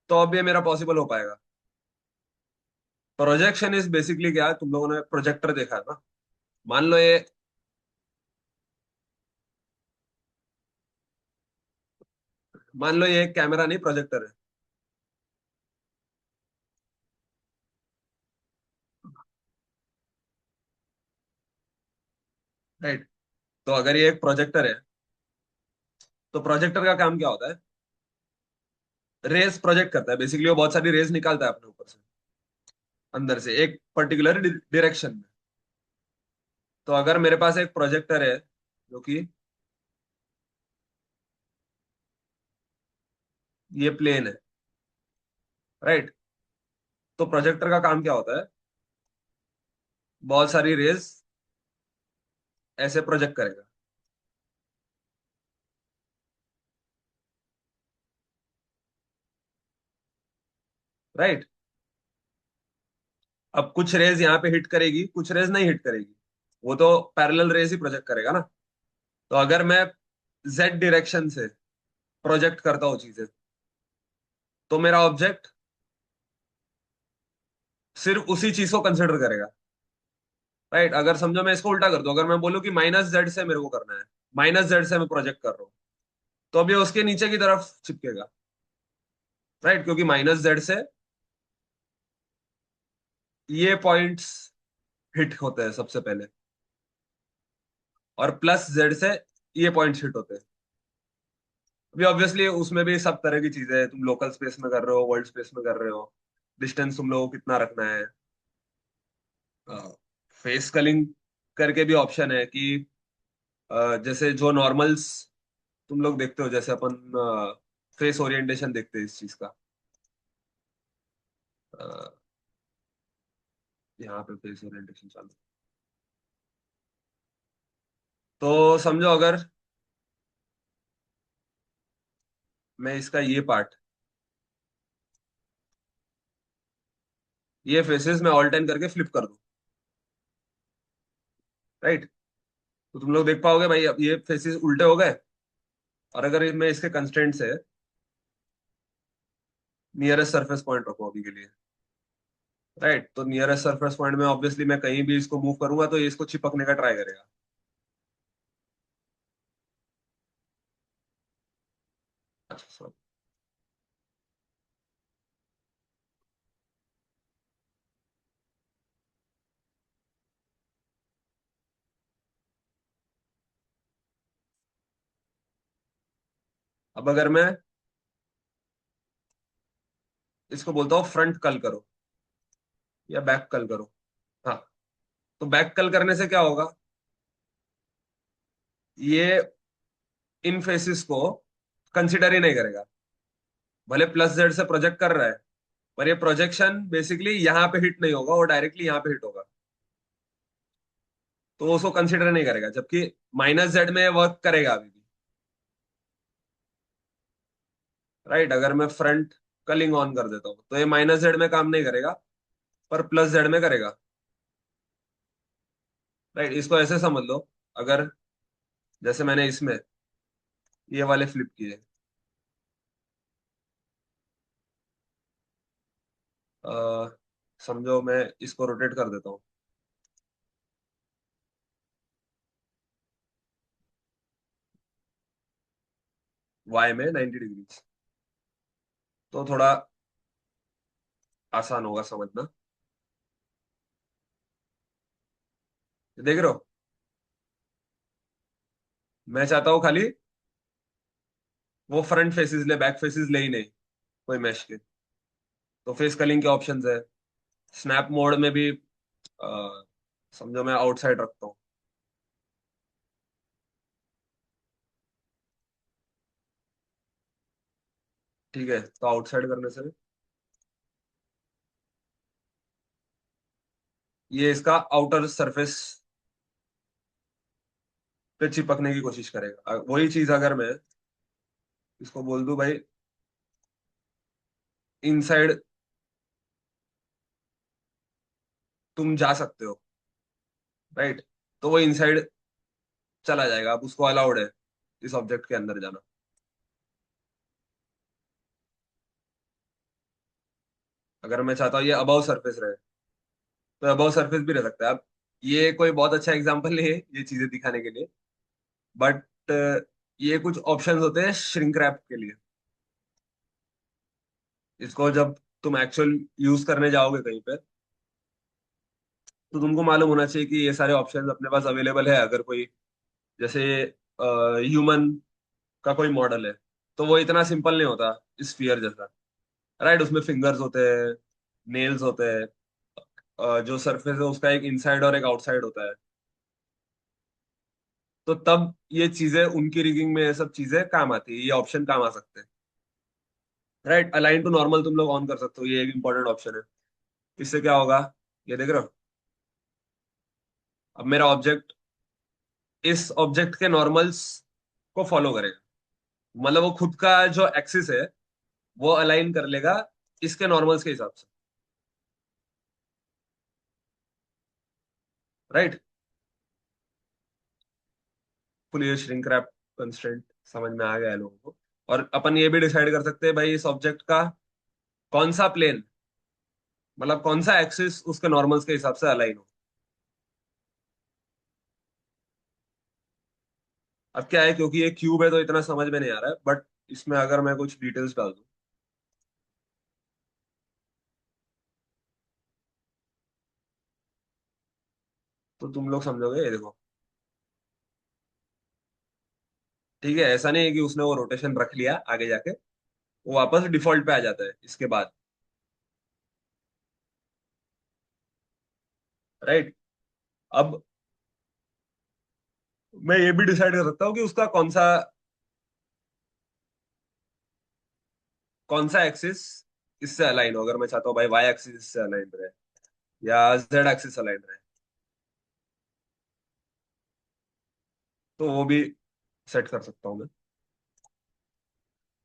तो अब ये मेरा पॉसिबल हो पाएगा। प्रोजेक्शन इज बेसिकली क्या है, तुम लोगों ने प्रोजेक्टर देखा है ना। मान लो ये, मान लो ये एक कैमरा नहीं प्रोजेक्टर है। राइट, तो अगर ये एक प्रोजेक्टर है, तो प्रोजेक्टर का काम क्या होता है, रेस प्रोजेक्ट करता है। बेसिकली वो बहुत सारी रेस निकालता है अपने ऊपर से, अंदर से एक पर्टिकुलर डायरेक्शन में। तो अगर मेरे पास एक प्रोजेक्टर है जो कि ये प्लेन है, राइट, तो प्रोजेक्टर का काम क्या होता है, बहुत सारी रेस ऐसे प्रोजेक्ट करेगा। राइट, अब कुछ रेज यहाँ पे हिट करेगी, कुछ रेज नहीं हिट करेगी, वो तो पैरेलल रेज ही प्रोजेक्ट करेगा ना। तो अगर मैं जेड डायरेक्शन से प्रोजेक्ट करता हूँ चीजें, तो मेरा ऑब्जेक्ट सिर्फ उसी चीज को कंसिडर करेगा। राइट, अगर समझो मैं इसको उल्टा कर दूं, अगर मैं बोलूँ कि -Z से मेरे को करना है, -Z से मैं प्रोजेक्ट कर रहा हूँ, तो अब ये उसके नीचे की तरफ चिपकेगा। राइट, क्योंकि -Z से ये पॉइंट्स हिट होते हैं सबसे पहले। और प्लस जेड से ये पॉइंट्स हिट होते हैं। अभी ऑब्वियसली उसमें भी सब तरह की चीजें हैं, तुम लोकल स्पेस में कर रहे हो, वर्ल्ड स्पेस में कर रहे हो, डिस्टेंस तुम लोगों को कितना रखना है। फेस कलिंग करके भी ऑप्शन है कि जैसे जो नॉर्मल्स तुम लोग देखते हो, जैसे अपन फेस ओरिएंटेशन देखते हैं इस चीज का। अ, यहाँ पे फेस ओरिएंटेशन चालू। तो समझो अगर मैं इसका ये पार्ट, ये फेसेस में ऑल टाइम करके फ्लिप कर दूं, राइट? तो तुम लोग देख पाओगे भाई अब ये फेसेस उल्टे हो गए। और अगर मैं इसके कंस्ट्रेंट से नियरेस्ट सरफेस पॉइंट रखूं अभी के लिए, राइट, तो नियरेस्ट सरफेस पॉइंट में ऑब्वियसली मैं कहीं भी इसको मूव करूंगा तो ये इसको चिपकने का ट्राई करेगा। अच्छा सर। अब अगर मैं इसको बोलता हूँ फ्रंट कल करो या बैक कल करो। हाँ, तो बैक कल करने से क्या होगा, ये इन फेसिस को कंसिडर ही नहीं करेगा। भले प्लस जेड से प्रोजेक्ट कर रहा है, पर ये प्रोजेक्शन बेसिकली यहाँ पे हिट नहीं होगा, वो डायरेक्टली यहाँ पे हिट होगा। तो वो उसको कंसिडर नहीं करेगा, जबकि माइनस जेड में वर्क करेगा अभी भी। राइट, अगर मैं फ्रंट कलिंग ऑन कर देता हूँ तो ये माइनस जेड में काम नहीं करेगा, पर प्लस जेड में करेगा। राइट, इसको ऐसे समझ लो। अगर जैसे मैंने इसमें ये वाले फ्लिप किए, अ, समझो मैं इसको रोटेट कर देता हूँ वाई में 90 डिग्री, तो थोड़ा आसान होगा समझना। देख रहे हो, मैं चाहता हूँ खाली वो फ्रंट फेसेस ले, बैक फेसेस ले ही नहीं कोई मैश के। तो फेस कलिंग के ऑप्शंस है। स्नैप मोड में भी समझो मैं आउटसाइड रखता हूँ। ठीक है, तो आउटसाइड करने से ये इसका आउटर सरफेस पे चिपकने की कोशिश करेगा। वही चीज अगर मैं इसको बोल दूं भाई इनसाइड तुम जा सकते हो, राइट, तो वो इनसाइड चला जाएगा। अब उसको अलाउड है इस ऑब्जेक्ट के अंदर जाना। अगर मैं चाहता हूँ ये अबाव सरफेस रहे, तो अबाव सरफेस भी रह सकता है। अब ये कोई बहुत अच्छा एग्जांपल नहीं है ये चीजें दिखाने के लिए, बट ये कुछ ऑप्शंस होते हैं श्रिंक रैप के लिए। इसको जब तुम एक्चुअल यूज करने जाओगे कहीं पे, तो तुमको मालूम होना चाहिए कि ये सारे ऑप्शंस अपने पास अवेलेबल है। अगर कोई जैसे ह्यूमन का कोई मॉडल है, तो वो इतना सिंपल नहीं होता स्फीयर जैसा, राइट। उसमें फिंगर्स होते हैं, नेल्स होते हैं, जो सरफेस है उसका एक इनसाइड और एक आउटसाइड होता है। तो तब ये चीजें उनकी रिगिंग में ये सब चीजें काम आती है, ये ऑप्शन काम आ सकते हैं। राइट, अलाइन टू नॉर्मल तुम लोग ऑन कर सकते हो, ये एक इंपॉर्टेंट ऑप्शन है। इससे क्या होगा, ये देख रहे हो, अब मेरा ऑब्जेक्ट इस ऑब्जेक्ट के नॉर्मल्स को फॉलो करेगा। मतलब वो खुद का जो एक्सिस है वो अलाइन कर लेगा इसके नॉर्मल्स के हिसाब से, राइट। फुल ये श्रिंक रैप कंस्ट्रेंट समझ में आ गया है लोगों को। और अपन ये भी डिसाइड कर सकते हैं भाई इस ऑब्जेक्ट का कौन सा प्लेन, मतलब कौन सा एक्सिस उसके नॉर्मल्स के हिसाब से अलाइन हो। अब क्या है, क्योंकि ये क्यूब है तो इतना समझ में नहीं आ रहा है, बट इसमें अगर मैं कुछ डिटेल्स डाल दूं तो तुम लोग समझोगे। ये देखो, ठीक है, ऐसा नहीं है कि उसने वो रोटेशन रख लिया आगे जाके, वो वापस डिफॉल्ट पे आ जाता है इसके बाद। राइट। अब मैं ये भी डिसाइड कर सकता हूँ कि उसका कौन सा एक्सिस इससे अलाइन हो। अगर मैं चाहता हूँ भाई वाई एक्सिस इससे अलाइन रहे या जेड एक्सिस अलाइन रहे, तो वो भी सेट कर सकता हूँ मैं।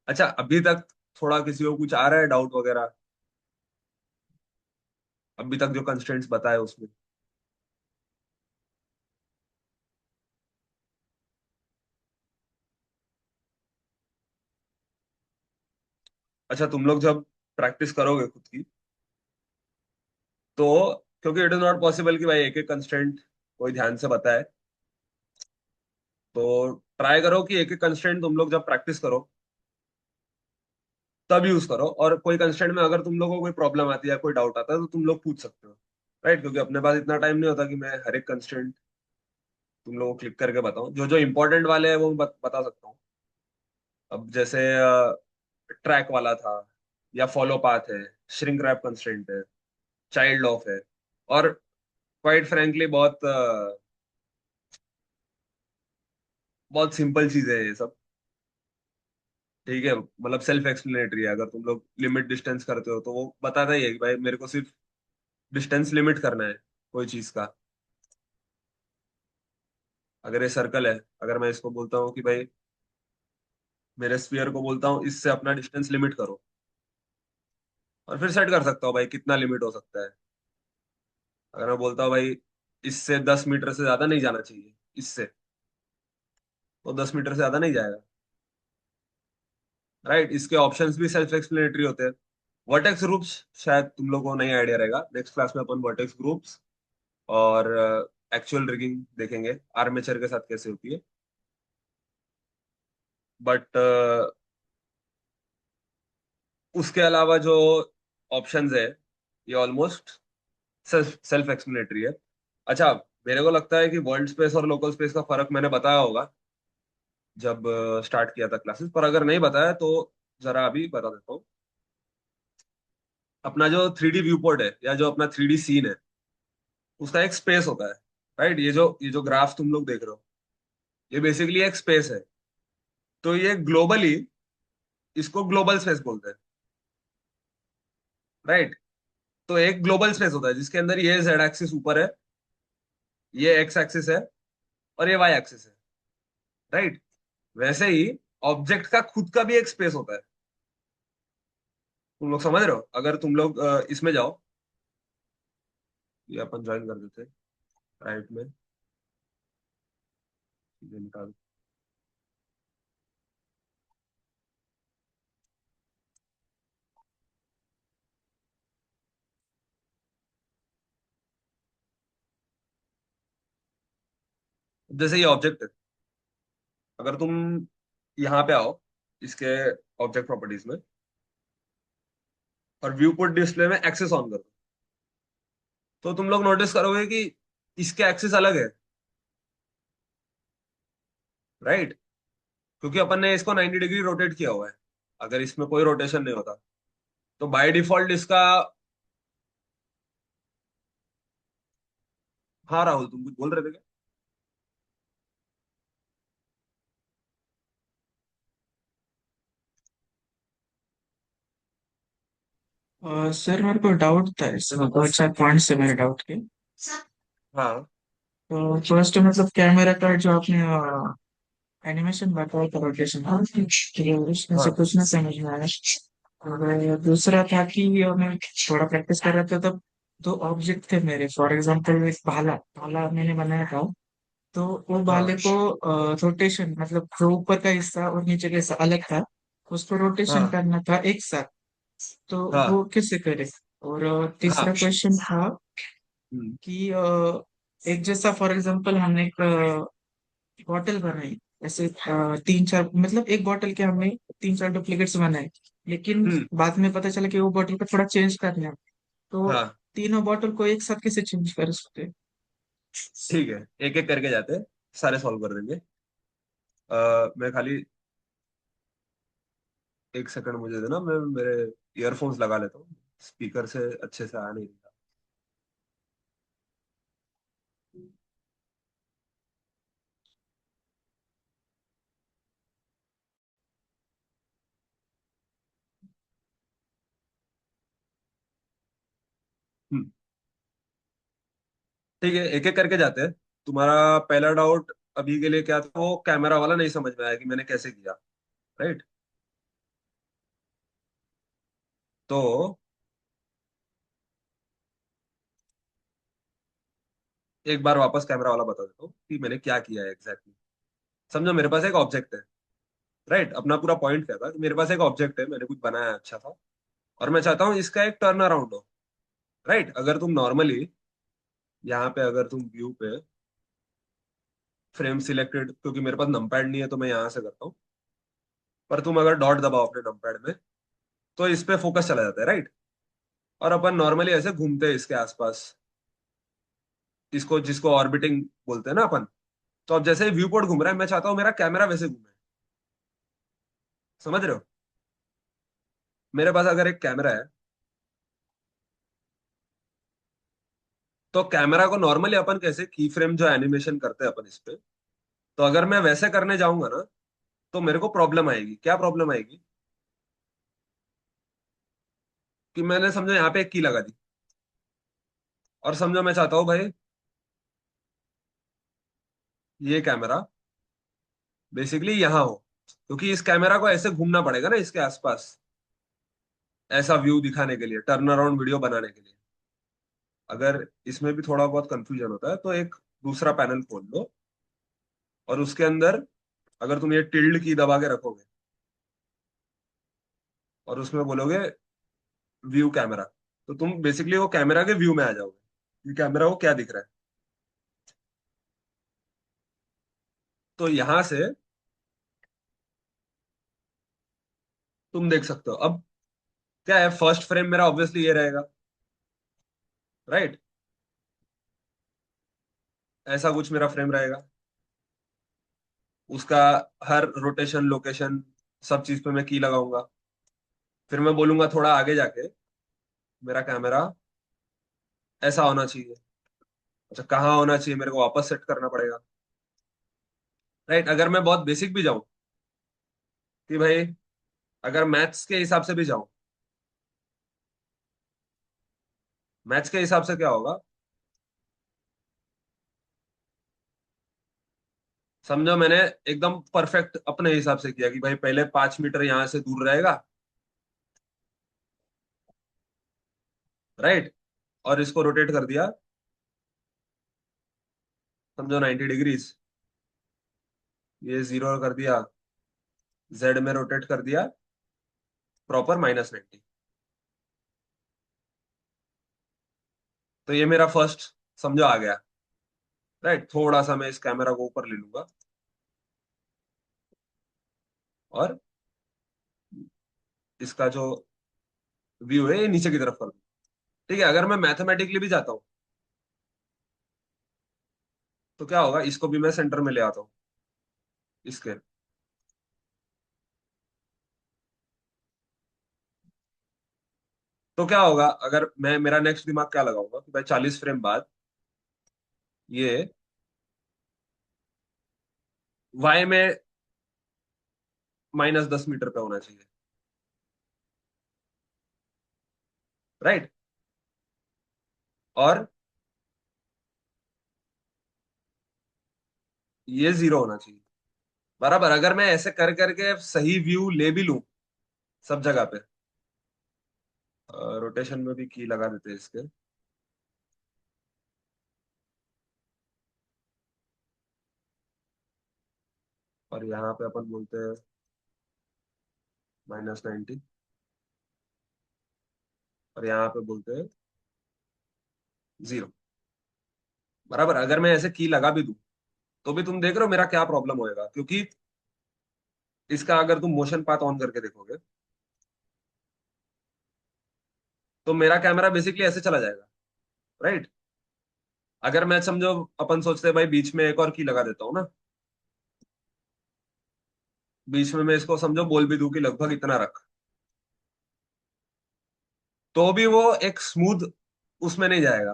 अच्छा, अभी तक थोड़ा किसी को कुछ आ रहा है डाउट वगैरह, अभी तक जो कंस्ट्रेंट्स बताए उसमें? अच्छा, तुम लोग जब प्रैक्टिस करोगे खुद की, तो क्योंकि इट इज नॉट पॉसिबल कि भाई एक एक कंस्ट्रेंट कोई ध्यान से बताए, तो ट्राई करो कि एक एक कंस्ट्रेंट तुम लोग जब प्रैक्टिस करो तब यूज करो। और कोई कंस्ट्रेंट में अगर तुम लोगों को कोई प्रॉब्लम आती है या कोई डाउट आता है तो तुम लोग पूछ सकते हो। राइट, क्योंकि अपने पास इतना टाइम नहीं होता कि मैं हर एक कंस्ट्रेंट तुम लोगों को क्लिक करके बताऊं। जो जो इंपॉर्टेंट वाले हैं वो मैं बता सकता हूँ। अब जैसे ट्रैक वाला था, या फॉलो पाथ है, श्रिंक रैप कंस्ट्रेंट है, चाइल्ड ऑफ है, और क्वाइट फ्रैंकली बहुत सिंपल चीजें है ये सब। ठीक है, मतलब सेल्फ एक्सप्लेनेटरी है। अगर तुम लोग लिमिट डिस्टेंस करते हो तो वो बताता ही है कि भाई मेरे को सिर्फ डिस्टेंस लिमिट करना है कोई चीज का। अगर ये सर्कल है, अगर मैं इसको बोलता हूँ कि भाई मेरे स्फीयर को बोलता हूँ इससे अपना डिस्टेंस लिमिट करो, और फिर सेट कर सकता हूँ भाई कितना लिमिट हो सकता है। अगर मैं बोलता हूँ भाई इससे 10 मीटर से ज्यादा नहीं जाना चाहिए इससे, तो 10 मीटर से ज्यादा नहीं जाएगा। राइट, इसके ऑप्शंस भी सेल्फ एक्सप्लेनेटरी होते हैं। वर्टेक्स ग्रुप्स शायद तुम लोगों को नहीं आइडिया रहेगा, नेक्स्ट क्लास में अपन वर्टेक्स ग्रुप्स और एक्चुअल रिगिंग देखेंगे आर्मेचर के साथ कैसे होती है। बट उसके अलावा जो ऑप्शंस है ये ऑलमोस्ट सेल्फ एक्सप्लेनेटरी है। अच्छा, मेरे को लगता है कि वर्ल्ड स्पेस और लोकल स्पेस का फर्क मैंने बताया होगा जब स्टार्ट किया था क्लासेस, पर अगर नहीं बताया तो जरा अभी बता देता हूँ। अपना जो 3D व्यू पोर्ट है या जो अपना 3D सीन है, उसका एक स्पेस होता है। राइट, ये जो ग्राफ तुम लोग देख रहे हो, ये बेसिकली एक स्पेस है। तो ये ग्लोबली इसको ग्लोबल स्पेस बोलते हैं। राइट, तो एक ग्लोबल स्पेस होता है जिसके अंदर ये जेड एक्सिस ऊपर है, ये एक्स एक्सिस है, और ये वाई एक्सिस है। राइट, वैसे ही ऑब्जेक्ट का खुद का भी एक स्पेस होता है। तुम लोग समझ रहे हो? अगर तुम लोग इसमें जाओ, ये अपन ज्वाइन कर देते हैं राइट में, ये निकाल। जैसे ये ऑब्जेक्ट है, अगर तुम यहाँ पे आओ इसके ऑब्जेक्ट प्रॉपर्टीज में, और व्यू पोर्ट डिस्प्ले में एक्सेस ऑन करो, तो तुम लोग नोटिस करोगे कि इसके एक्सिस अलग है। राइट, क्योंकि अपन ने इसको 90 डिग्री रोटेट किया हुआ है। अगर इसमें कोई रोटेशन नहीं होता तो बाय डिफॉल्ट इसका। हाँ राहुल, तुम कुछ बोल रहे थे क्या? सर मेरे को डाउट था इसमें, बहुत सारे पॉइंट्स है मेरे डाउट के। हाँ तो फर्स्ट मतलब कैमरा का जो आपने एनिमेशन बताया था रोटेशन का, तो उसमें से हाँ कुछ ना समझ में आया। और दूसरा था कि मैं थोड़ा प्रैक्टिस कर रहा था तब दो ऑब्जेक्ट थे मेरे, फॉर एग्जांपल एक भाला भाला मैंने बनाया था। तो वो भाले हाँ को रोटेशन मतलब जो ऊपर का हिस्सा और नीचे का हिस्सा अलग था, उसको रोटेशन हाँ करना था एक साथ। तो हाँ वो कैसे करे? और तीसरा हाँ। क्वेश्चन था हम्म कि एक जैसा फॉर एग्जांपल हमने एक बॉटल बनाई, ऐसे तीन चार मतलब एक बॉटल के हमने तीन चार डुप्लीकेट्स बनाए, लेकिन हम्म। बाद में पता चला कि वो बॉटल को थोड़ा चेंज करना है। तो हाँ, तीनों बॉटल को एक साथ कैसे चेंज कर सकते हैं? ठीक है, एक एक करके जाते हैं, सारे सॉल्व कर देंगे। मैं खाली एक सेकंड मुझे देना, मैं मेरे ईयरफोन्स लगा लेता हूँ, स्पीकर से अच्छे से आ नहीं रहा। हम्म, ठीक है, एक एक करके जाते हैं। तुम्हारा पहला डाउट अभी के लिए क्या था, वो कैमरा वाला नहीं समझ में आया कि मैंने कैसे किया। राइट। तो एक बार वापस कैमरा वाला बता देता हूँ कि मैंने क्या किया है एग्जैक्टली। समझो मेरे पास एक ऑब्जेक्ट है। राइट, अपना पूरा पॉइंट क्या था कि मेरे पास एक ऑब्जेक्ट है, मैंने कुछ बनाया है अच्छा सा, और मैं चाहता हूँ इसका एक टर्न अराउंड हो। राइट, अगर तुम नॉर्मली यहाँ पे, अगर तुम व्यू पे फ्रेम सिलेक्टेड, क्योंकि मेरे पास नमपैड नहीं है तो मैं यहाँ से करता हूँ, पर तुम अगर डॉट दबाओ अपने नमपैड में तो इस पे फोकस चला जाता है। राइट, और अपन नॉर्मली ऐसे घूमते हैं इसके आसपास, इसको जिसको ऑर्बिटिंग बोलते हैं ना अपन। तो अब जैसे व्यू पोर्ट घूम रहा है, मैं चाहता हूँ मेरा कैमरा वैसे घूमे। समझ रहे हो? मेरे पास अगर एक कैमरा है, तो कैमरा को नॉर्मली अपन कैसे की फ्रेम जो एनिमेशन करते हैं अपन इस पे, तो अगर मैं वैसे करने जाऊंगा ना, तो मेरे को प्रॉब्लम आएगी। क्या प्रॉब्लम आएगी? कि मैंने समझो यहाँ पे एक की लगा दी, और समझो मैं चाहता हूँ भाई ये कैमरा बेसिकली यहाँ हो, क्योंकि इस कैमरा को ऐसे घूमना पड़ेगा ना इसके आसपास, ऐसा व्यू दिखाने के लिए, टर्न अराउंड वीडियो बनाने के लिए। अगर इसमें भी थोड़ा बहुत कंफ्यूजन होता है तो एक दूसरा पैनल खोल लो, और उसके अंदर अगर तुम ये टिल्ड की दबा के रखोगे और उसमें बोलोगे व्यू कैमरा, तो तुम बेसिकली वो कैमरा के व्यू में आ जाओगे कि कैमरा को क्या दिख रहा है। तो यहां से तुम देख सकते हो। अब क्या है, फर्स्ट फ्रेम मेरा ऑब्वियसली ये रहेगा। राइट, ऐसा कुछ मेरा फ्रेम रहेगा। उसका हर रोटेशन लोकेशन सब चीज पे मैं की लगाऊंगा। फिर मैं बोलूंगा थोड़ा आगे जाके मेरा कैमरा ऐसा होना चाहिए। अच्छा, कहाँ होना चाहिए मेरे को वापस सेट करना पड़ेगा। राइट, अगर मैं बहुत बेसिक भी जाऊं कि भाई, अगर मैथ्स के हिसाब से भी जाऊं, मैथ्स के हिसाब से क्या होगा, समझो मैंने एकदम परफेक्ट अपने हिसाब से किया कि भाई पहले 5 मीटर यहां से दूर रहेगा। राइट, और इसको रोटेट कर दिया, समझो 90 डिग्रीज। ये जीरो कर दिया, जेड में रोटेट कर दिया प्रॉपर -90। तो ये मेरा फर्स्ट समझो आ गया। राइट, थोड़ा सा मैं इस कैमरा को ऊपर ले लूंगा और इसका जो व्यू है ये नीचे की तरफ कर दूं। ठीक है, अगर मैं मैथमेटिकली भी जाता हूँ तो क्या होगा, इसको भी मैं सेंटर में ले आता हूँ इसके। तो क्या होगा, अगर मैं, मेरा नेक्स्ट दिमाग क्या लगाऊंगा कि भाई 40 फ्रेम बाद ये वाई में -10 मीटर पे होना चाहिए। राइट, और ये जीरो होना चाहिए। बराबर, अगर मैं ऐसे कर करके सही व्यू ले भी लूं सब जगह पे, रोटेशन में भी की लगा देते हैं इसके, और यहाँ पे अपन बोलते हैं -90, और यहाँ पे बोलते हैं जीरो। बराबर, अगर मैं ऐसे की लगा भी दूं तो भी तुम देख रहे हो मेरा क्या प्रॉब्लम होएगा, क्योंकि इसका अगर तुम मोशन पाथ ऑन करके देखोगे तो मेरा कैमरा बेसिकली ऐसे चला जाएगा। राइट, अगर मैं समझो अपन सोचते हैं भाई बीच में एक और की लगा देता हूँ ना, बीच में मैं इसको समझो बोल भी दूं कि लगभग इतना रख, तो भी वो एक स्मूथ उसमें नहीं जाएगा।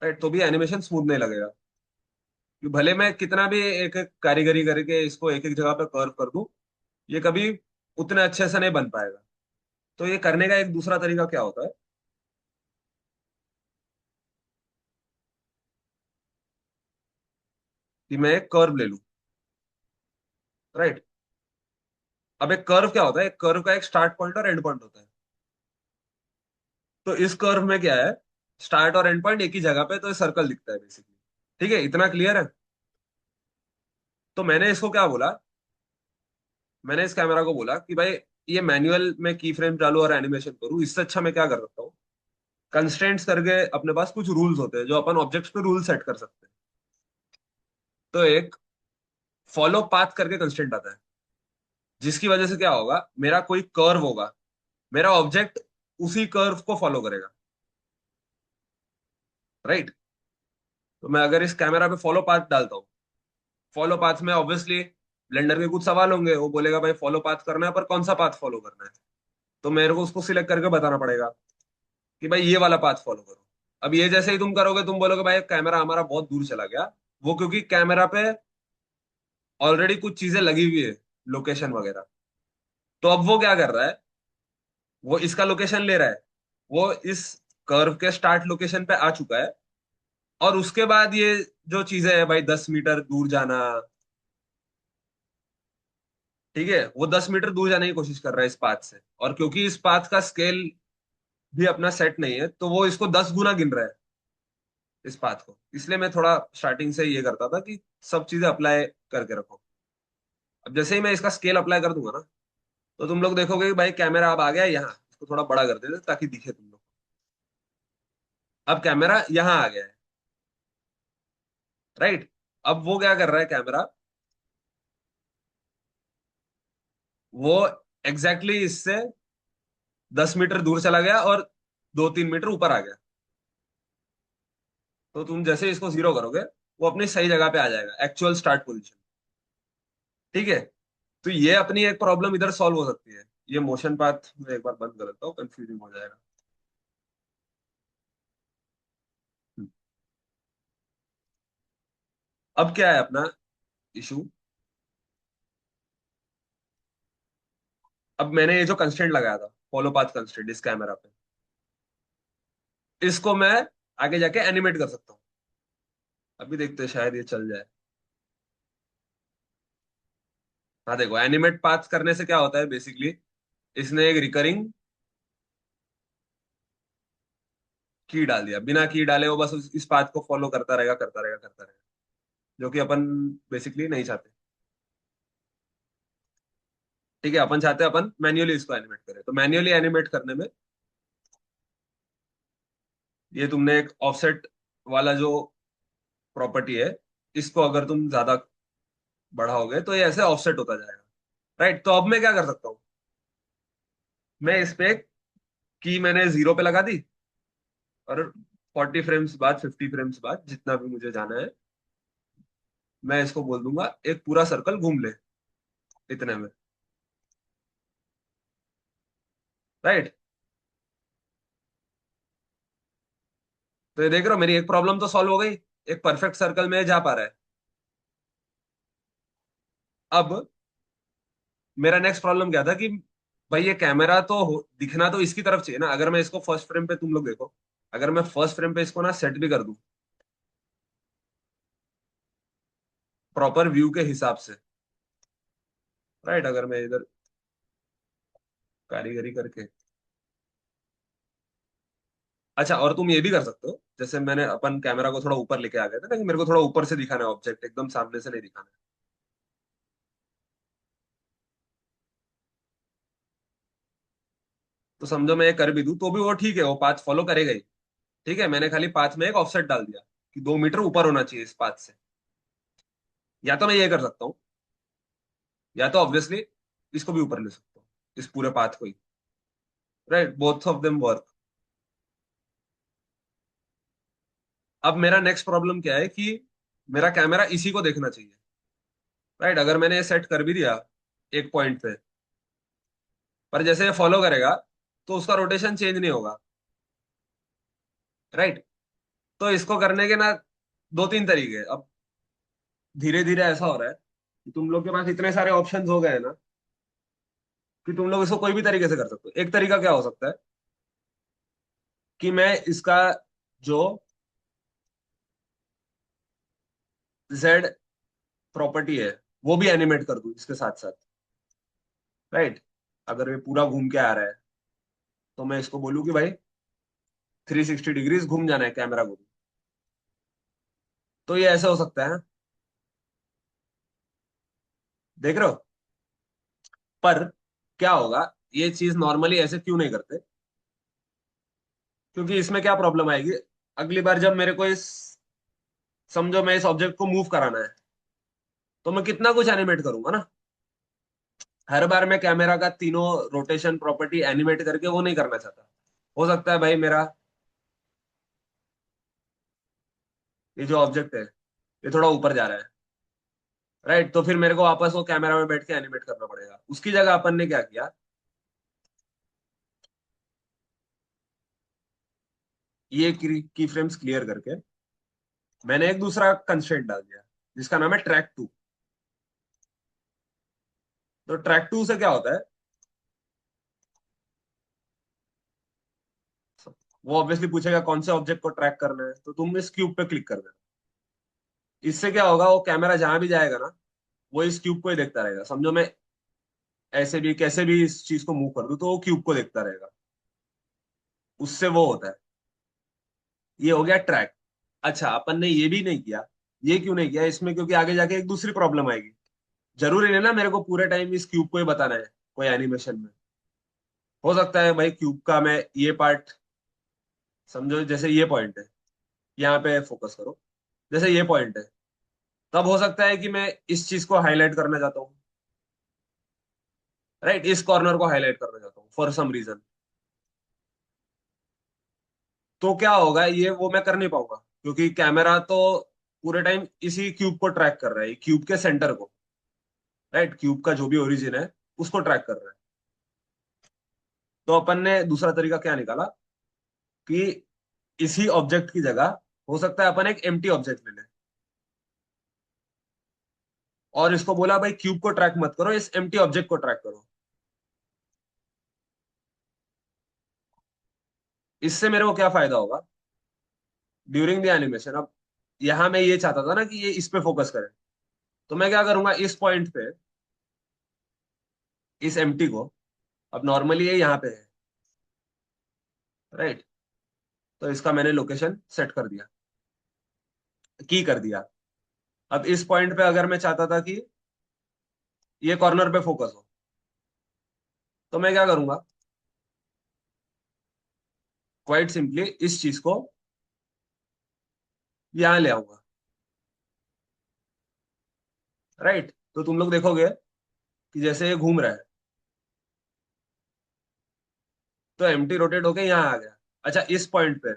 राइट, तो भी एनिमेशन स्मूथ नहीं लगेगा। कि भले मैं कितना भी एक एक कारीगरी करके इसको एक एक जगह पे कर्व कर दूं, ये कभी उतने अच्छे से नहीं बन पाएगा। तो ये करने का एक दूसरा तरीका क्या होता है, कि मैं एक कर्व ले लूं। राइट, अब एक कर्व क्या होता है, एक कर्व का एक स्टार्ट पॉइंट और एंड पॉइंट होता है। तो इस कर्व में क्या है, स्टार्ट और एंड पॉइंट एक ही जगह पे, तो ये सर्कल दिखता है बेसिकली। ठीक है, इतना क्लियर है। तो मैंने इसको क्या बोला, मैंने इस कैमरा को बोला कि भाई ये मैनुअल में की फ्रेम डालू और एनिमेशन करूँ, इससे अच्छा मैं क्या कर सकता हूँ, कंस्ट्रेंट्स करके अपने पास कुछ रूल्स होते हैं जो अपन ऑब्जेक्ट्स पे रूल सेट कर सकते हैं। तो एक फॉलो पाथ करके कंस्ट्रेंट आता है, जिसकी वजह से क्या होगा, मेरा कोई कर्व होगा, मेरा ऑब्जेक्ट उसी कर्व को फॉलो करेगा। राइट, तो मैं अगर इस कैमरा पे फॉलो पाथ डालता हूँ, फॉलो पाथ में ऑब्वियसली ब्लेंडर के कुछ सवाल होंगे, वो बोलेगा भाई फॉलो पाथ करना है पर कौन सा पाथ फॉलो करना है। तो मेरे को उसको सिलेक्ट करके बताना पड़ेगा कि भाई ये वाला पाथ फॉलो करो। अब ये जैसे ही तुम करोगे, तुम बोलोगे भाई कैमरा हमारा बहुत दूर चला गया, वो क्योंकि कैमरा पे ऑलरेडी कुछ चीजें लगी हुई है, लोकेशन वगैरह। तो अब वो क्या कर रहा है, वो इसका लोकेशन ले रहा है, वो इस कर्व के स्टार्ट लोकेशन पे आ चुका है। और उसके बाद ये जो चीजें है भाई, 10 मीटर दूर जाना, ठीक है, वो 10 मीटर दूर जाने की कोशिश कर रहा है इस पाथ से। और क्योंकि इस पाथ का स्केल भी अपना सेट नहीं है, तो वो इसको 10 गुना गिन रहा है इस पाथ को। इसलिए मैं थोड़ा स्टार्टिंग से ये करता था कि सब चीजें अप्लाई करके रखो। अब जैसे ही मैं इसका स्केल अप्लाई कर दूंगा ना, तो तुम लोग देखोगे कि भाई कैमरा अब आ गया है यहाँ, इसको थोड़ा बड़ा कर देते ताकि दिखे तुम लोग। अब कैमरा यहाँ आ गया है। राइट, अब वो क्या कर रहा है कैमरा, वो एग्जैक्टली exactly इससे 10 मीटर दूर चला गया और 2-3 मीटर ऊपर आ गया। तो तुम जैसे इसको जीरो करोगे, वो अपनी सही जगह पे आ जाएगा, एक्चुअल स्टार्ट पोजीशन। ठीक है, तो ये अपनी एक प्रॉब्लम इधर सॉल्व हो सकती है। ये मोशन पाथ में एक बार बंद कर देता हूँ, कंफ्यूजिंग हो जाएगा। हम्म। अब क्या है अपना इशू, अब मैंने ये जो कंस्ट्रेंट लगाया था, फॉलो पाथ कंस्ट्रेंट इस कैमरा पे, इसको मैं आगे जाके एनिमेट कर सकता हूँ। अभी देखते हैं, शायद ये चल जाए। हाँ देखो, एनिमेट पाथ करने से क्या होता है बेसिकली, इसने एक रिकरिंग की डाल दिया, बिना की डाले वो बस इस पाथ को फॉलो करता रहेगा, करता रहेगा, करता रहेगा, जो कि अपन बेसिकली नहीं चाहते। ठीक है, अपन चाहते हैं अपन मैन्युअली इसको एनिमेट करें। तो मैन्युअली एनिमेट करने में, ये तुमने एक ऑफसेट वाला जो प्रॉपर्टी है, इसको अगर तुम ज्यादा बढ़ाओगे तो ये ऐसे ऑफसेट होता जाएगा। राइट, तो अब मैं क्या कर सकता हूँ, मैं इस पे की मैंने जीरो पे लगा दी, और 40 फ्रेम्स बाद, 50 फ्रेम्स बाद, जितना भी मुझे जाना है, मैं इसको बोल दूंगा एक पूरा सर्कल घूम ले इतने में। राइट, तो ये देख रहे हो, मेरी एक प्रॉब्लम तो सॉल्व हो गई, एक परफेक्ट सर्कल में जा पा रहा है। अब मेरा नेक्स्ट प्रॉब्लम क्या था कि भाई ये कैमरा तो दिखना तो इसकी तरफ चाहिए ना। अगर मैं इसको फर्स्ट फ्रेम पे, तुम लोग देखो, अगर मैं फर्स्ट फ्रेम पे इसको ना सेट भी कर दूं प्रॉपर व्यू के हिसाब से, राइट, अगर मैं इधर कारीगरी करके, अच्छा, और तुम ये भी कर सकते हो, जैसे मैंने अपन कैमरा को थोड़ा ऊपर लेके आ गया था ना, कि मेरे को थोड़ा ऊपर से दिखाना है ऑब्जेक्ट, एकदम सामने से नहीं दिखाना है। तो समझो मैं ये कर भी दूं तो भी वो ठीक है, वो पाथ फॉलो करेगा ही। ठीक है, मैंने खाली पाथ में एक ऑफसेट डाल दिया कि 2 मीटर ऊपर होना चाहिए इस पाथ से। या तो मैं ये कर सकता हूँ, या तो ऑब्वियसली इसको भी ऊपर ले सकता हूँ, इस पूरे पाथ को ही। Right, both of them work. अब मेरा नेक्स्ट प्रॉब्लम क्या है कि मेरा कैमरा इसी को देखना चाहिए। राइट, अगर मैंने ये सेट कर भी दिया, एक पॉइंट पे, पर जैसे ये फॉलो करेगा तो उसका रोटेशन चेंज नहीं होगा, राइट। तो इसको करने के ना दो तीन तरीके। अब धीरे धीरे ऐसा हो रहा है कि तुम लोग के पास इतने सारे ऑप्शंस हो गए हैं ना, कि तुम लोग इसको कोई भी तरीके से कर सकते हो। एक तरीका क्या हो सकता है कि मैं इसका जो जेड प्रॉपर्टी है वो भी एनिमेट कर दूं इसके साथ साथ, राइट। अगर ये पूरा घूम के आ रहा है तो मैं इसको बोलूँ कि भाई 360 डिग्रीज घूम जाना है कैमरा को। तो ये ऐसे हो सकता है ना, देख रहे हो। पर क्या होगा, ये चीज नॉर्मली ऐसे क्यों नहीं करते, क्योंकि इसमें क्या प्रॉब्लम आएगी। अगली बार जब मेरे को इस, समझो मैं इस ऑब्जेक्ट को मूव कराना है, तो मैं कितना कुछ एनिमेट करूंगा ना। हर बार मैं कैमरा का तीनों रोटेशन प्रॉपर्टी एनिमेट करके वो नहीं करना चाहता। हो सकता है भाई मेरा ये जो ऑब्जेक्ट है ये थोड़ा ऊपर जा रहा है, राइट। तो फिर मेरे को वापस वो कैमरा में बैठ के एनिमेट करना पड़ेगा। उसकी जगह अपन ने क्या किया, ये की फ्रेम्स क्लियर करके मैंने एक दूसरा कंस्ट्रेंट डाल दिया जिसका नाम है ट्रैक टू। तो ट्रैक टू से क्या होता है, वो ऑब्वियसली पूछेगा कौन से ऑब्जेक्ट को ट्रैक करना है, तो तुम इस क्यूब पे क्लिक कर देना। इससे क्या होगा, वो कैमरा जहां भी जाएगा ना, वो इस क्यूब को ही देखता रहेगा। समझो मैं ऐसे भी कैसे भी इस चीज को मूव कर दूं तो वो क्यूब को देखता रहेगा। उससे वो होता है, ये हो गया ट्रैक। अच्छा, अपन ने ये भी नहीं किया। ये क्यों नहीं किया इसमें, क्योंकि आगे जाके एक दूसरी प्रॉब्लम आएगी। जरूरी नहीं ना मेरे को पूरे टाइम इस क्यूब को ही बताना है कोई एनिमेशन में। हो सकता है भाई क्यूब का मैं ये पार्ट, समझो जैसे ये पॉइंट है, यहाँ पे फोकस करो, जैसे ये पॉइंट है, तब हो सकता है कि मैं इस चीज को हाईलाइट करना चाहता हूँ, राइट। इस कॉर्नर को हाईलाइट करना चाहता हूँ फॉर सम रीजन। तो क्या होगा, ये वो मैं कर नहीं पाऊंगा, क्योंकि कैमरा तो पूरे टाइम इसी क्यूब को ट्रैक कर रहा है, क्यूब के सेंटर को, राइट। क्यूब का जो भी ओरिजिन है उसको ट्रैक कर रहा है। तो अपन ने दूसरा तरीका क्या निकाला कि इसी ऑब्जेक्ट की जगह हो सकता है अपन एक एम्प्टी ऑब्जेक्ट ले लें, और इसको बोला भाई क्यूब को ट्रैक मत करो, इस एम्प्टी ऑब्जेक्ट को ट्रैक करो। इससे मेरे को क्या फायदा होगा ड्यूरिंग द एनिमेशन। अब यहां मैं ये चाहता था ना कि ये इस पे फोकस करे, तो मैं क्या करूंगा, इस पॉइंट पे इस एम्प्टी को, अब नॉर्मली ये यहाँ पे है, राइट। तो इसका मैंने लोकेशन सेट कर दिया, की कर दिया। अब इस पॉइंट पे अगर मैं चाहता था कि ये कॉर्नर पे फोकस हो, तो मैं क्या करूंगा, क्वाइट सिंपली इस चीज को यहां ले आऊंगा, राइट। तो तुम लोग देखोगे कि जैसे ये घूम रहा है तो एम्प्टी रोटेट होके यहाँ आ गया। अच्छा, इस पॉइंट पे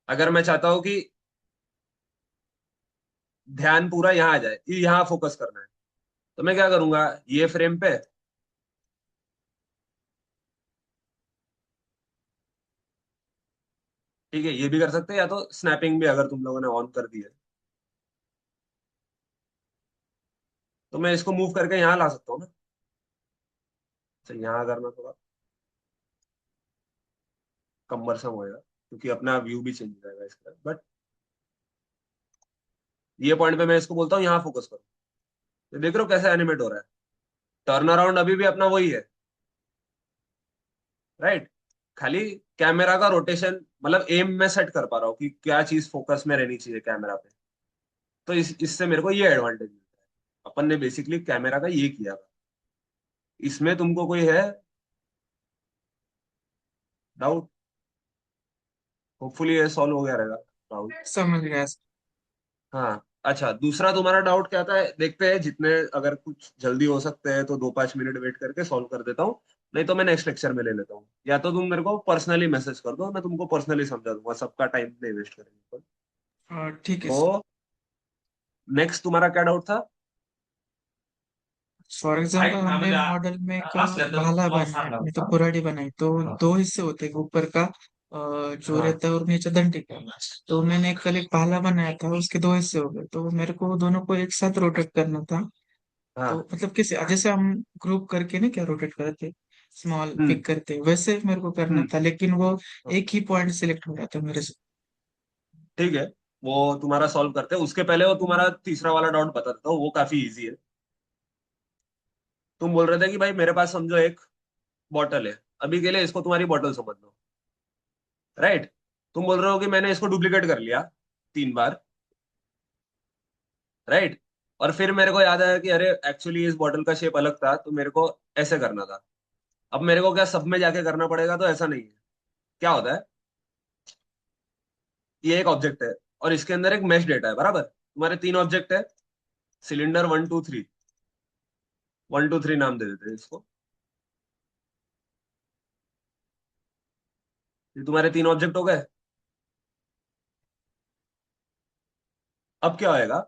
अगर मैं चाहता हूँ कि ध्यान पूरा यहाँ आ जाए, यहाँ फोकस करना है, तो मैं क्या करूंगा, ये फ्रेम पे ठीक है, ये भी कर सकते हैं, या तो स्नैपिंग भी अगर तुम लोगों ने ऑन कर दी है तो मैं इसको मूव करके यहाँ ला सकता हूँ ना। अच्छा, यहाँ करना थोड़ा कमरसम होएगा, क्योंकि अपना व्यू भी चेंज हो जाएगा इसका। बट ये पॉइंट पे मैं इसको बोलता हूँ यहाँ फोकस करो, तो देख रहे हो कैसे एनिमेट हो रहा है। टर्न अराउंड अभी भी अपना वही है, राइट। खाली कैमरा का रोटेशन, मतलब एम में सेट कर पा रहा हूँ कि क्या चीज फोकस में रहनी चाहिए कैमरा पे। तो इससे मेरे को ये एडवांटेज मिलता है। अपन ने बेसिकली कैमरा का ये किया था। इसमें तुमको कोई है डाउट? होपफुली ये सॉल्व हो गया रहेगा डाउट। समझ गया। हाँ, अच्छा, दूसरा तुम्हारा डाउट क्या था, देखते हैं जितने, अगर कुछ जल्दी हो सकते हैं तो 2-5 मिनट वेट करके सॉल्व कर देता हूँ। नहीं तो मैं नेक्स्ट लेक्चर में ले लेता हूँ, या तो तुम मेरे को पर्सनली मैसेज कर दो, मैं तुमको पर्सनली समझा दूंगा, सबका टाइम नहीं वेस्ट करेंगे। ठीक है। तो नेक्स्ट तुम्हारा क्या डाउट था? फॉर एग्जाम्पल हमने मॉडल में एक भाला बनाया है, नहीं तो कुऱ्हाड़ी बनाई, तो दो हिस्से होते हैं, ऊपर का जो हाँ रहता है और नीचे डंडी का। तो मैंने कल एक भाला बनाया था, उसके दो हिस्से हो गए, तो मेरे को दोनों को एक साथ रोटेट करना था। तो हाँ। मतलब किसी जैसे हम ग्रुप करके ना क्या रोटेट करते, स्मॉल हम्म पिक करते, वैसे मेरे को करना हम्म। था, लेकिन वो एक ही पॉइंट सिलेक्ट हो रहा था मेरे से। ठीक है, वो तुम्हारा सॉल्व करते हैं। उसके पहले वो तुम्हारा तीसरा वाला डाउट बता देता हूँ, वो काफी इजी है। तुम बोल रहे थे कि भाई मेरे पास समझो एक बॉटल है, अभी के लिए इसको तुम्हारी बॉटल समझ लो, राइट। तुम बोल रहे हो कि मैंने इसको डुप्लीकेट कर लिया 3 बार, राइट। और फिर मेरे को याद आया कि अरे एक्चुअली इस बॉटल का शेप अलग था, तो मेरे को ऐसे करना था। अब मेरे को क्या सब में जाके करना पड़ेगा? तो ऐसा नहीं है। क्या होता है, ये एक ऑब्जेक्ट है और इसके अंदर एक मैश डेटा है, बराबर। तुम्हारे 3 ऑब्जेक्ट है, सिलेंडर 1 2 3। 1 2 3 नाम दे देते हैं इसको। ये तुम्हारे 3 ऑब्जेक्ट हो गए। अब क्या होएगा,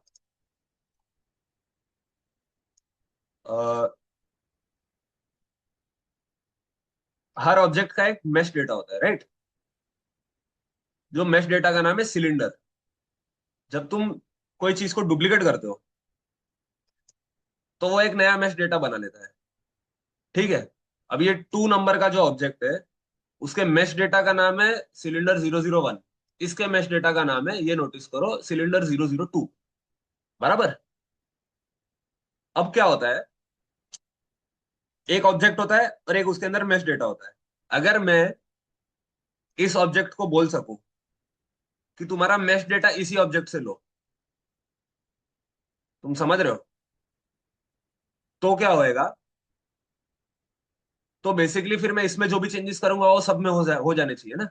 हर ऑब्जेक्ट का एक मैश डेटा होता है, राइट। जो मैश डेटा का नाम है सिलेंडर। जब तुम कोई चीज को डुप्लीकेट करते हो, तो वो एक नया मैश डेटा बना लेता है, ठीक है। अब ये 2 नंबर का जो ऑब्जेक्ट है, उसके मैश डेटा का नाम है सिलेंडर 0 0 1। इसके मैश डेटा का नाम है, ये नोटिस करो, सिलेंडर 0 0 2, बराबर। अब क्या होता है, एक ऑब्जेक्ट होता है और एक उसके अंदर मैश डेटा होता है। अगर मैं इस ऑब्जेक्ट को बोल सकूं कि तुम्हारा मैश डेटा इसी ऑब्जेक्ट से लो, तुम समझ रहे हो, तो क्या होएगा, तो बेसिकली फिर मैं इसमें जो भी चेंजेस करूंगा वो सब में हो जाने चाहिए ना।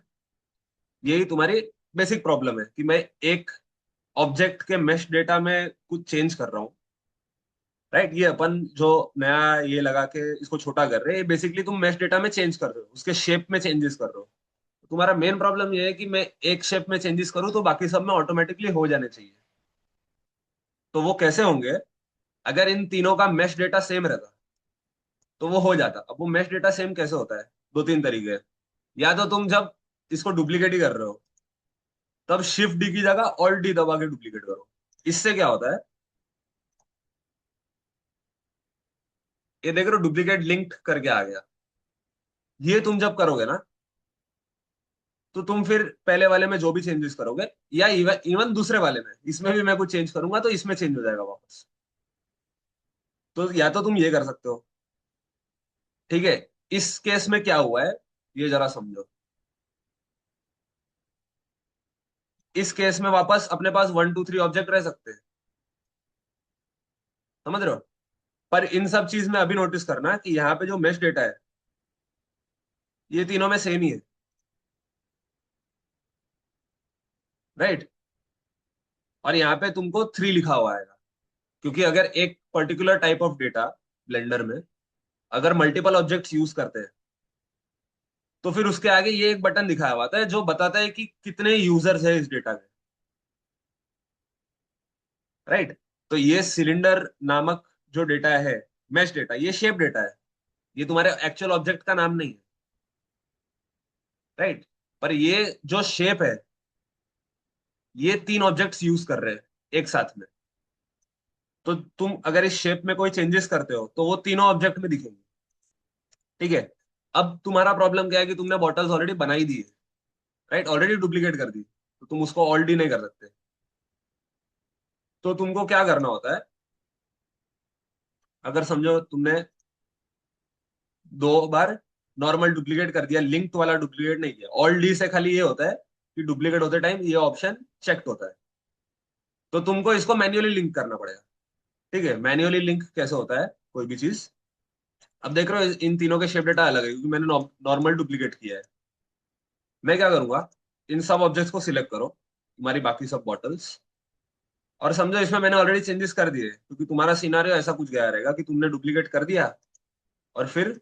यही तुम्हारी बेसिक प्रॉब्लम है कि मैं एक ऑब्जेक्ट के मैश डेटा में कुछ चेंज कर रहा हूँ, राइट। ये अपन जो नया ये लगा के इसको छोटा कर रहे हैं, ये बेसिकली तुम मैश डेटा में चेंज कर रहे हो, उसके शेप में चेंजेस कर रहे हो। तुम्हारा मेन प्रॉब्लम ये है कि मैं एक शेप में चेंजेस करूँ तो बाकी सब में ऑटोमेटिकली हो जाने चाहिए। तो वो कैसे होंगे, अगर इन तीनों का मैश डेटा सेम रहता तो वो हो जाता। अब वो मैश डेटा सेम कैसे होता है, 2 3 तरीके हैं। या तो तुम जब इसको डुप्लीकेट ही कर रहे हो, तब शिफ्ट डी की जगह ऑल्ट डी दबा के डुप्लीकेट करो। इससे क्या होता है, ये देख रहे हो डुप्लीकेट लिंक करके आ गया। ये तुम जब करोगे ना, तो तुम फिर पहले वाले में जो भी चेंजेस करोगे, या इवन इवन दूसरे वाले में, इसमें भी मैं कुछ चेंज करूंगा तो इसमें चेंज हो जाएगा वापस। तो या तो तुम ये कर सकते हो, ठीक है। इस केस में क्या हुआ है, ये जरा समझो। इस केस में वापस अपने पास 1 2 3 ऑब्जेक्ट रह सकते हैं, समझ रहे हो। पर इन सब चीज में अभी नोटिस करना कि यहाँ पे जो मैश डेटा है, ये तीनों में सेम ही है, राइट। और यहाँ पे तुमको 3 लिखा हुआ आएगा, क्योंकि अगर एक particular type of data blender में अगर मल्टीपल ऑब्जेक्ट्स यूज करते हैं, तो फिर उसके आगे ये एक बटन दिखाया हुआ आता है जो बताता है कि कितने यूजर्स है इस डेटा के, राइट। तो ये सिलेंडर नामक जो डेटा है, मैश डेटा, ये शेप डेटा है, ये तुम्हारे एक्चुअल ऑब्जेक्ट का नाम नहीं है, राइट। पर ये जो शेप है, ये 3 ऑब्जेक्ट्स यूज कर रहे हैं एक साथ में। तो तुम अगर इस शेप में कोई चेंजेस करते हो तो वो तीनों ऑब्जेक्ट में दिखेंगे, ठीक है। अब तुम्हारा प्रॉब्लम क्या है कि तुमने बॉटल्स ऑलरेडी बनाई दी है, राइट, ऑलरेडी डुप्लीकेट कर दी, तो तुम उसको ऑलरेडी नहीं कर सकते। तो तुमको क्या करना होता है, अगर समझो तुमने 2 बार नॉर्मल डुप्लीकेट कर दिया, लिंक्ड वाला डुप्लीकेट नहीं किया, ऑल डी से खाली ये होता है कि डुप्लीकेट होते टाइम ये ऑप्शन चेक्ड होता है। तो तुमको इसको मैन्युअली लिंक करना पड़ेगा, ठीक है। मैन्युअली लिंक कैसे होता है कोई भी चीज, अब देख रहे हो इन तीनों के शेप डेटा अलग है क्योंकि मैंने नॉर्मल डुप्लीकेट किया है। मैं क्या करूंगा, इन सब ऑब्जेक्ट्स को सिलेक्ट करो, तुम्हारी बाकी सब बॉटल्स, और समझो इसमें मैंने ऑलरेडी चेंजेस कर दिए, क्योंकि तुम्हारा सिनारियो ऐसा कुछ गया रहेगा कि तुमने डुप्लीकेट कर दिया और फिर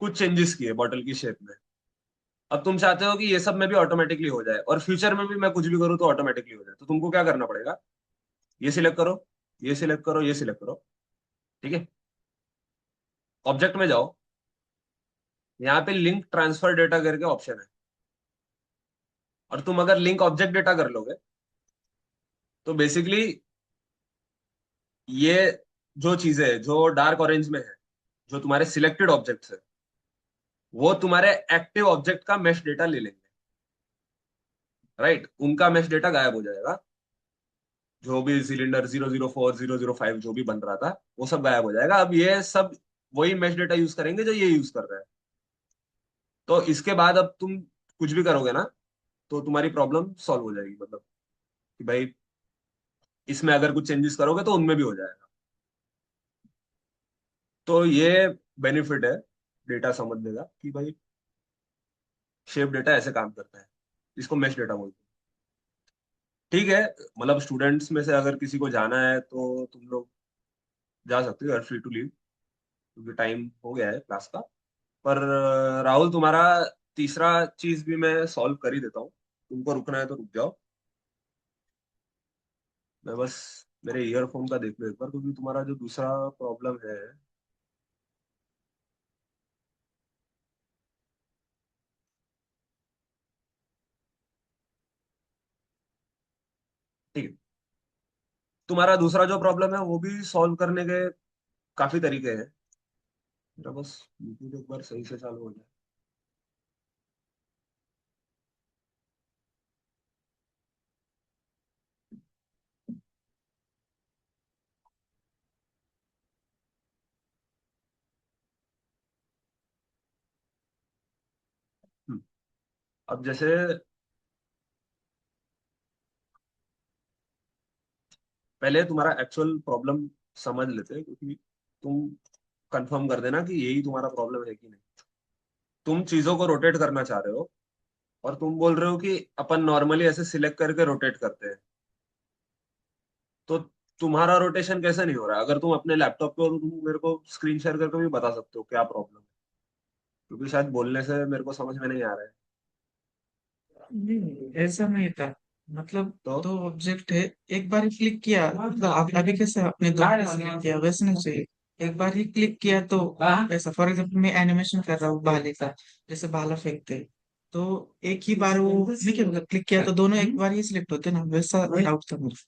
कुछ चेंजेस किए बॉटल की शेप में। अब तुम चाहते हो कि ये सब में भी ऑटोमेटिकली हो जाए और फ्यूचर में भी मैं कुछ भी करूँ तो ऑटोमेटिकली हो जाए, तो तुमको क्या करना पड़ेगा, ये सिलेक्ट करो, ये सिलेक्ट करो, ये सिलेक्ट करो, ठीक है, ऑब्जेक्ट में जाओ, यहाँ पे लिंक ट्रांसफर डेटा करके ऑप्शन है, और तुम अगर लिंक ऑब्जेक्ट डेटा कर लोगे तो बेसिकली ये जो चीजें है जो डार्क ऑरेंज में है, जो तुम्हारे सिलेक्टेड ऑब्जेक्ट्स है, वो तुम्हारे एक्टिव ऑब्जेक्ट का मैश डेटा ले लेंगे। राइट, उनका मैश डेटा गायब हो जाएगा, जो भी सिलेंडर 004 005 जो भी बन रहा था वो सब गायब हो जाएगा। अब ये सब वही मैश डेटा यूज करेंगे जो ये यूज कर रहा है। तो इसके बाद अब तुम कुछ भी करोगे ना, तो तुम्हारी प्रॉब्लम सॉल्व हो जाएगी, मतलब कि भाई इसमें अगर कुछ चेंजेस करोगे तो उनमें भी हो जाएगा। तो ये बेनिफिट है डेटा समझने का, कि भाई शेप डेटा ऐसे काम करता है, इसको मैश डेटा बोलते हैं। ठीक है, मतलब स्टूडेंट्स में से अगर किसी को जाना है तो तुम लोग जा सकते हो, फ्री टू लीव, क्योंकि टाइम हो गया है क्लास का। पर राहुल, तुम्हारा तीसरा चीज भी मैं सॉल्व कर ही देता हूँ, तुमको रुकना है तो रुक जाओ। मैं बस मेरे ईयरफोन का देख लो एक बार, क्योंकि तुम्हारा जो दूसरा प्रॉब्लम है। ठीक है, तुम्हारा दूसरा जो प्रॉब्लम है वो भी सॉल्व करने के काफी तरीके हैं। मेरा बस यूट्यूब एक बार सही से चालू हो जाए। हम्म, अब जैसे पहले तुम्हारा एक्चुअल प्रॉब्लम समझ लेते हैं, क्योंकि तुम कंफर्म कर देना कि यही तुम्हारा प्रॉब्लम है कि नहीं। तुम चीजों को रोटेट करना चाह रहे हो, और तुम बोल रहे हो कि अपन नॉर्मली ऐसे सिलेक्ट करके रोटेट करते हैं। तो तुम्हारा रोटेशन कैसे नहीं हो रहा है? अगर तुम अपने लैपटॉप पे हो तो तुम मेरे को स्क्रीन शेयर करके भी बता सकते हो क्या प्रॉब्लम है, क्योंकि शायद बोलने से मेरे को समझ में नहीं आ रहा है। नहीं, ऐसा नहीं था। मतलब तो दो ऑब्जेक्ट है, एक बार ही क्लिक किया, मतलब अभी कैसे आपने दो बार क्लिक किया वैसे नहीं चाहिए। एक बार ही क्लिक किया तो ऐसा, फॉर एग्जाम्पल मैं एनिमेशन कर रहा हूँ भाले का, जैसे भाला फेंकते हैं, तो एक ही बार वो नहीं किया, मतलब क्लिक किया तो दोनों एक बार ही सिलेक्ट होते हैं ना, वैसा डाउट था मुझे।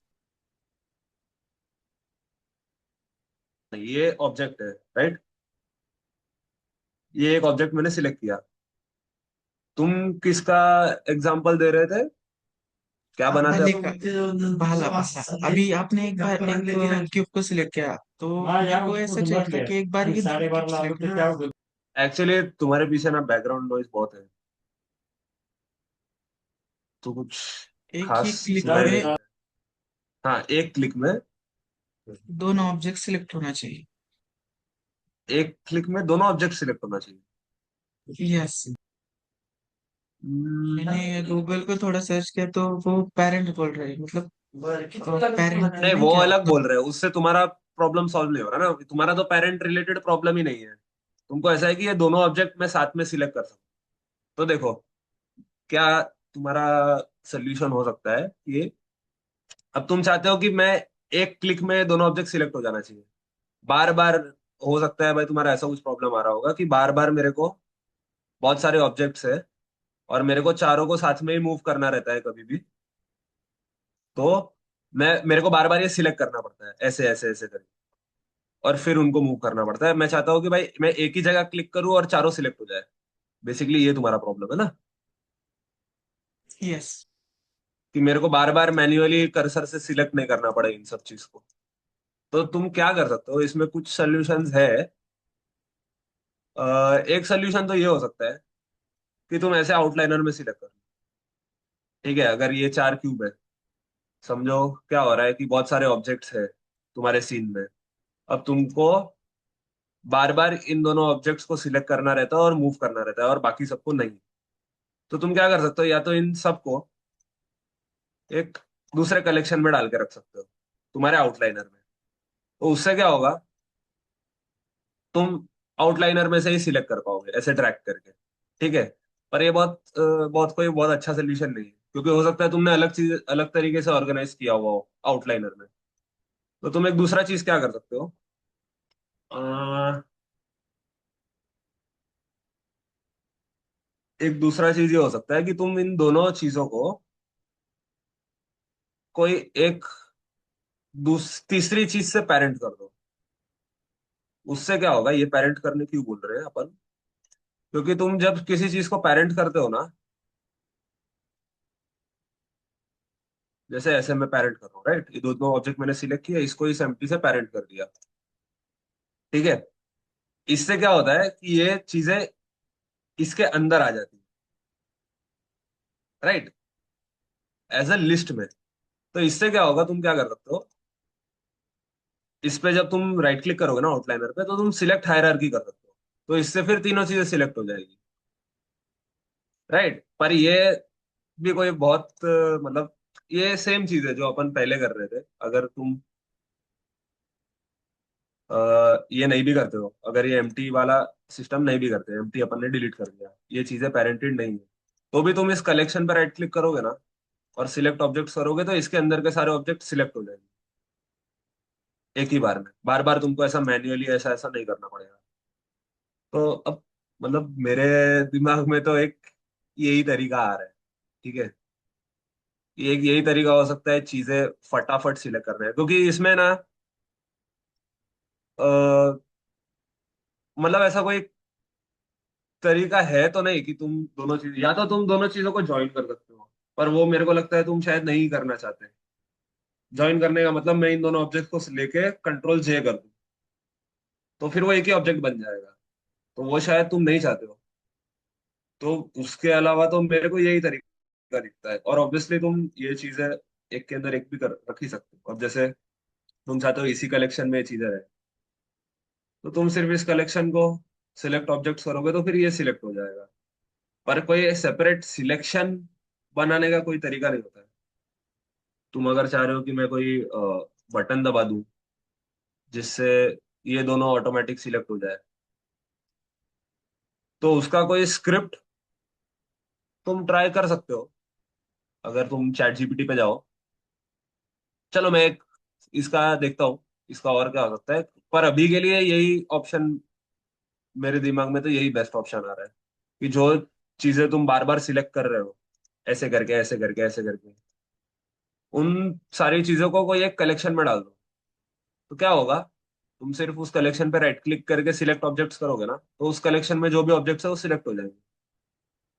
ये ऑब्जेक्ट है, राइट? ये एक ऑब्जेक्ट मैंने सिलेक्ट किया। तुम किसका एग्जाम्पल दे रहे थे? क्या बनाते भाले आप? का, भाला भाला। अभी आपने एक बार एक क्यूब को सिलेक्ट किया, तो मेरे को ऐसा चाहिए था कि एक बार ही सिलेक्ट। एक्चुअली तुम्हारे पीछे ना बैकग्राउंड नॉइज बहुत है, तो कुछ एक खास ही क्लिक सुनाई नहीं में दे रहा है। हाँ, एक क्लिक में, दोनों ऑब्जेक्ट सिलेक्ट होना चाहिए। एक क्लिक में दोनों ऑब्जेक्ट सिलेक्ट होना चाहिए। यस। हम्म, मैंने गूगल को थोड़ा सर्च किया तो वो पेरेंट बोल रहे हैं, मतलब पेरेंट नहीं, नहीं वो क्या अलग तो। बोल रहे हो, उससे तुम्हारा प्रॉब्लम सॉल्व नहीं हो रहा ना। तुम्हारा तो पेरेंट रिलेटेड प्रॉब्लम ही नहीं है। तुमको ऐसा है कि ये दोनों ऑब्जेक्ट मैं साथ में सिलेक्ट कर सकूं। तो देखो, क्या तुम्हारा सोल्यूशन हो सकता है कि अब तुम चाहते हो कि मैं एक क्लिक में दोनों ऑब्जेक्ट सिलेक्ट हो जाना चाहिए। बार बार हो सकता है भाई तुम्हारा ऐसा कुछ प्रॉब्लम आ रहा होगा कि बार बार मेरे को बहुत सारे ऑब्जेक्ट्स है, और मेरे को चारों को साथ में ही मूव करना रहता है कभी भी। तो मेरे को बार बार ये सिलेक्ट करना पड़ता है, ऐसे ऐसे ऐसे करके, और फिर उनको मूव करना पड़ता है। मैं चाहता हूँ कि भाई मैं एक ही जगह क्लिक करूँ और चारों सिलेक्ट हो जाए। बेसिकली ये तुम्हारा प्रॉब्लम है ना, यस। कि मेरे को बार बार मैन्युअली कर्सर से सिलेक्ट नहीं करना पड़े इन सब चीज को। तो तुम क्या कर सकते हो, इसमें कुछ सोल्यूशंस है। एक सोल्यूशन तो ये हो सकता है कि तुम ऐसे आउटलाइनर में सिलेक्ट करो। ठीक है, अगर ये चार क्यूब है, समझो क्या हो रहा है कि बहुत सारे ऑब्जेक्ट्स है तुम्हारे सीन में। अब तुमको बार बार इन दोनों ऑब्जेक्ट्स को सिलेक्ट करना रहता है और मूव करना रहता है, और बाकी सबको नहीं। तो तुम क्या कर सकते हो, या तो इन सबको एक दूसरे कलेक्शन में डाल के रख सकते हो तुम्हारे आउटलाइनर में। तो उससे क्या होगा, तुम आउटलाइनर में से ही सिलेक्ट कर पाओगे ऐसे ड्रैग करके। ठीक है, पर ये कोई बहुत अच्छा सोल्यूशन नहीं है, क्योंकि हो सकता है तुमने अलग चीज अलग तरीके से ऑर्गेनाइज किया हुआ हो आउटलाइनर में। तो तुम एक दूसरा चीज क्या कर सकते हो, अ, एक दूसरा चीज ये हो सकता है कि तुम इन दोनों चीजों को कोई एक तीसरी चीज से पेरेंट कर दो। उससे क्या होगा, ये पेरेंट करने क्यों बोल रहे हैं अपन, क्योंकि तुम जब किसी चीज को पेरेंट करते हो ना, जैसे ऐसे मैं पेरेंट कर रहा हूँ, राइट, ये दोनों ऑब्जेक्ट मैंने सिलेक्ट किया, इसको इस एम्प्टी से पेरेंट कर दिया। ठीक है। इससे क्या होता है कि ये चीजें इसके अंदर आ जाती है, राइट, एज अ लिस्ट में। तो इससे क्या होगा, तुम क्या कर सकते हो, इस पे जब तुम राइट क्लिक करोगे ना आउटलाइनर पे, तो तुम सिलेक्ट हायरार्की कर सकते हो। तो इससे फिर तीनों चीजें सिलेक्ट हो जाएगी, राइट। पर ये भी कोई बहुत मतलब, ये सेम चीज है जो अपन पहले कर रहे थे। अगर तुम ये नहीं भी करते हो, अगर ये एम्प्टी वाला सिस्टम नहीं भी करते, एम्प्टी अपन ने डिलीट कर दिया, ये चीजें पेरेंटेड नहीं है, तो भी तुम इस कलेक्शन पर राइट क्लिक करोगे ना और सिलेक्ट ऑब्जेक्ट्स करोगे, तो इसके अंदर के सारे ऑब्जेक्ट सिलेक्ट हो जाएंगे एक ही बार में। बार बार तुमको ऐसा मैन्युअली ऐसा ऐसा नहीं करना पड़ेगा। तो अब मतलब मेरे दिमाग में तो एक यही तरीका आ रहा है। ठीक है। ये एक यही तरीका हो सकता है चीजें फटाफट सिलेक्ट करने है, क्योंकि इसमें ना अ, मतलब ऐसा कोई तरीका है तो नहीं कि तुम दोनों चीज, या तो तुम दोनों चीजों को ज्वाइन कर सकते हो, पर वो मेरे को लगता है तुम शायद नहीं करना चाहते। ज्वाइन करने का मतलब मैं इन दोनों ऑब्जेक्ट को लेके कंट्रोल जे कर दूं, तो फिर वो एक ही ऑब्जेक्ट बन जाएगा। तो वो शायद तुम नहीं चाहते हो। तो उसके अलावा तो मेरे को यही तरीका दिखता है। और ऑब्वियसली तुम ये चीजें एक के अंदर एक भी कर रख ही सकते हो। अब जैसे तुम चाहते हो इसी कलेक्शन में ये चीजें रहे, तो तुम सिर्फ इस कलेक्शन को सिलेक्ट ऑब्जेक्ट्स करोगे तो फिर ये सिलेक्ट हो जाएगा। पर कोई सेपरेट सिलेक्शन बनाने का कोई तरीका नहीं होता है। तुम अगर चाह रहे हो कि मैं कोई बटन दबा दूं जिससे ये दोनों ऑटोमेटिक सिलेक्ट हो जाए, तो उसका कोई स्क्रिप्ट तुम ट्राई कर सकते हो। अगर तुम चैट जीपीटी पे जाओ, चलो मैं एक इसका देखता हूँ, इसका और क्या हो सकता है। पर अभी के लिए यही ऑप्शन, मेरे दिमाग में तो यही बेस्ट ऑप्शन आ रहा है कि जो चीजें तुम बार बार सिलेक्ट कर रहे हो, ऐसे करके ऐसे करके ऐसे करके, उन सारी चीजों को कोई एक कलेक्शन में डाल दो। तो क्या होगा, तुम सिर्फ उस कलेक्शन पे राइट क्लिक करके सिलेक्ट ऑब्जेक्ट्स करोगे ना, तो उस कलेक्शन में जो भी ऑब्जेक्ट्स है वो सिलेक्ट हो जाएंगे।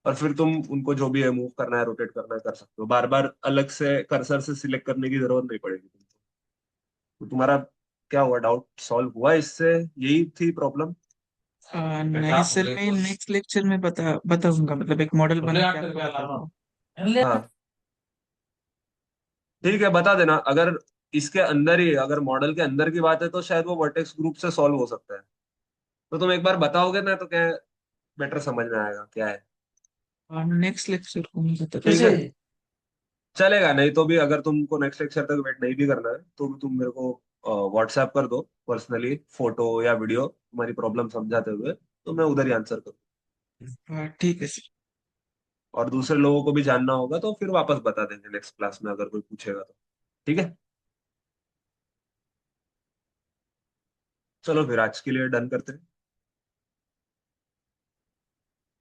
और फिर तुम उनको जो भी है मूव करना है, रोटेट करना है, कर सकते हो। बार बार अलग से कर्सर से सिलेक्ट करने की जरूरत नहीं पड़ेगी तुमको। तो तुम्हारा क्या हुआ, डाउट सॉल्व हुआ इससे? यही थी प्रॉब्लम। नहीं सर, मैं नेक्स्ट लेक्चर में बताऊंगा, मतलब एक मॉडल बना के आपको बताऊंगा। हाँ, ठीक है, बता देना। अगर इसके अंदर ही, अगर मॉडल के अंदर की बात है, तो शायद वो वर्टेक्स ग्रुप से सॉल्व हो सकता है। तो तुम एक बार बताओगे ना, तो क्या बेटर समझ में आएगा क्या है। नेक्स्ट लेक्चर को मैं बता ठीक है, कैसे। चलेगा। नहीं तो भी अगर तुमको नेक्स्ट लेक्चर तक वेट नहीं भी करना है, तो भी तुम मेरे को व्हाट्सएप कर दो पर्सनली, फोटो या वीडियो तुम्हारी प्रॉब्लम समझाते हुए, तो मैं उधर ही आंसर करूँ। ठीक है सर। और दूसरे लोगों को भी जानना होगा तो फिर वापस बता देंगे नेक्स्ट क्लास में, अगर कोई पूछेगा तो। ठीक है, चलो फिर आज के लिए डन करते हैं।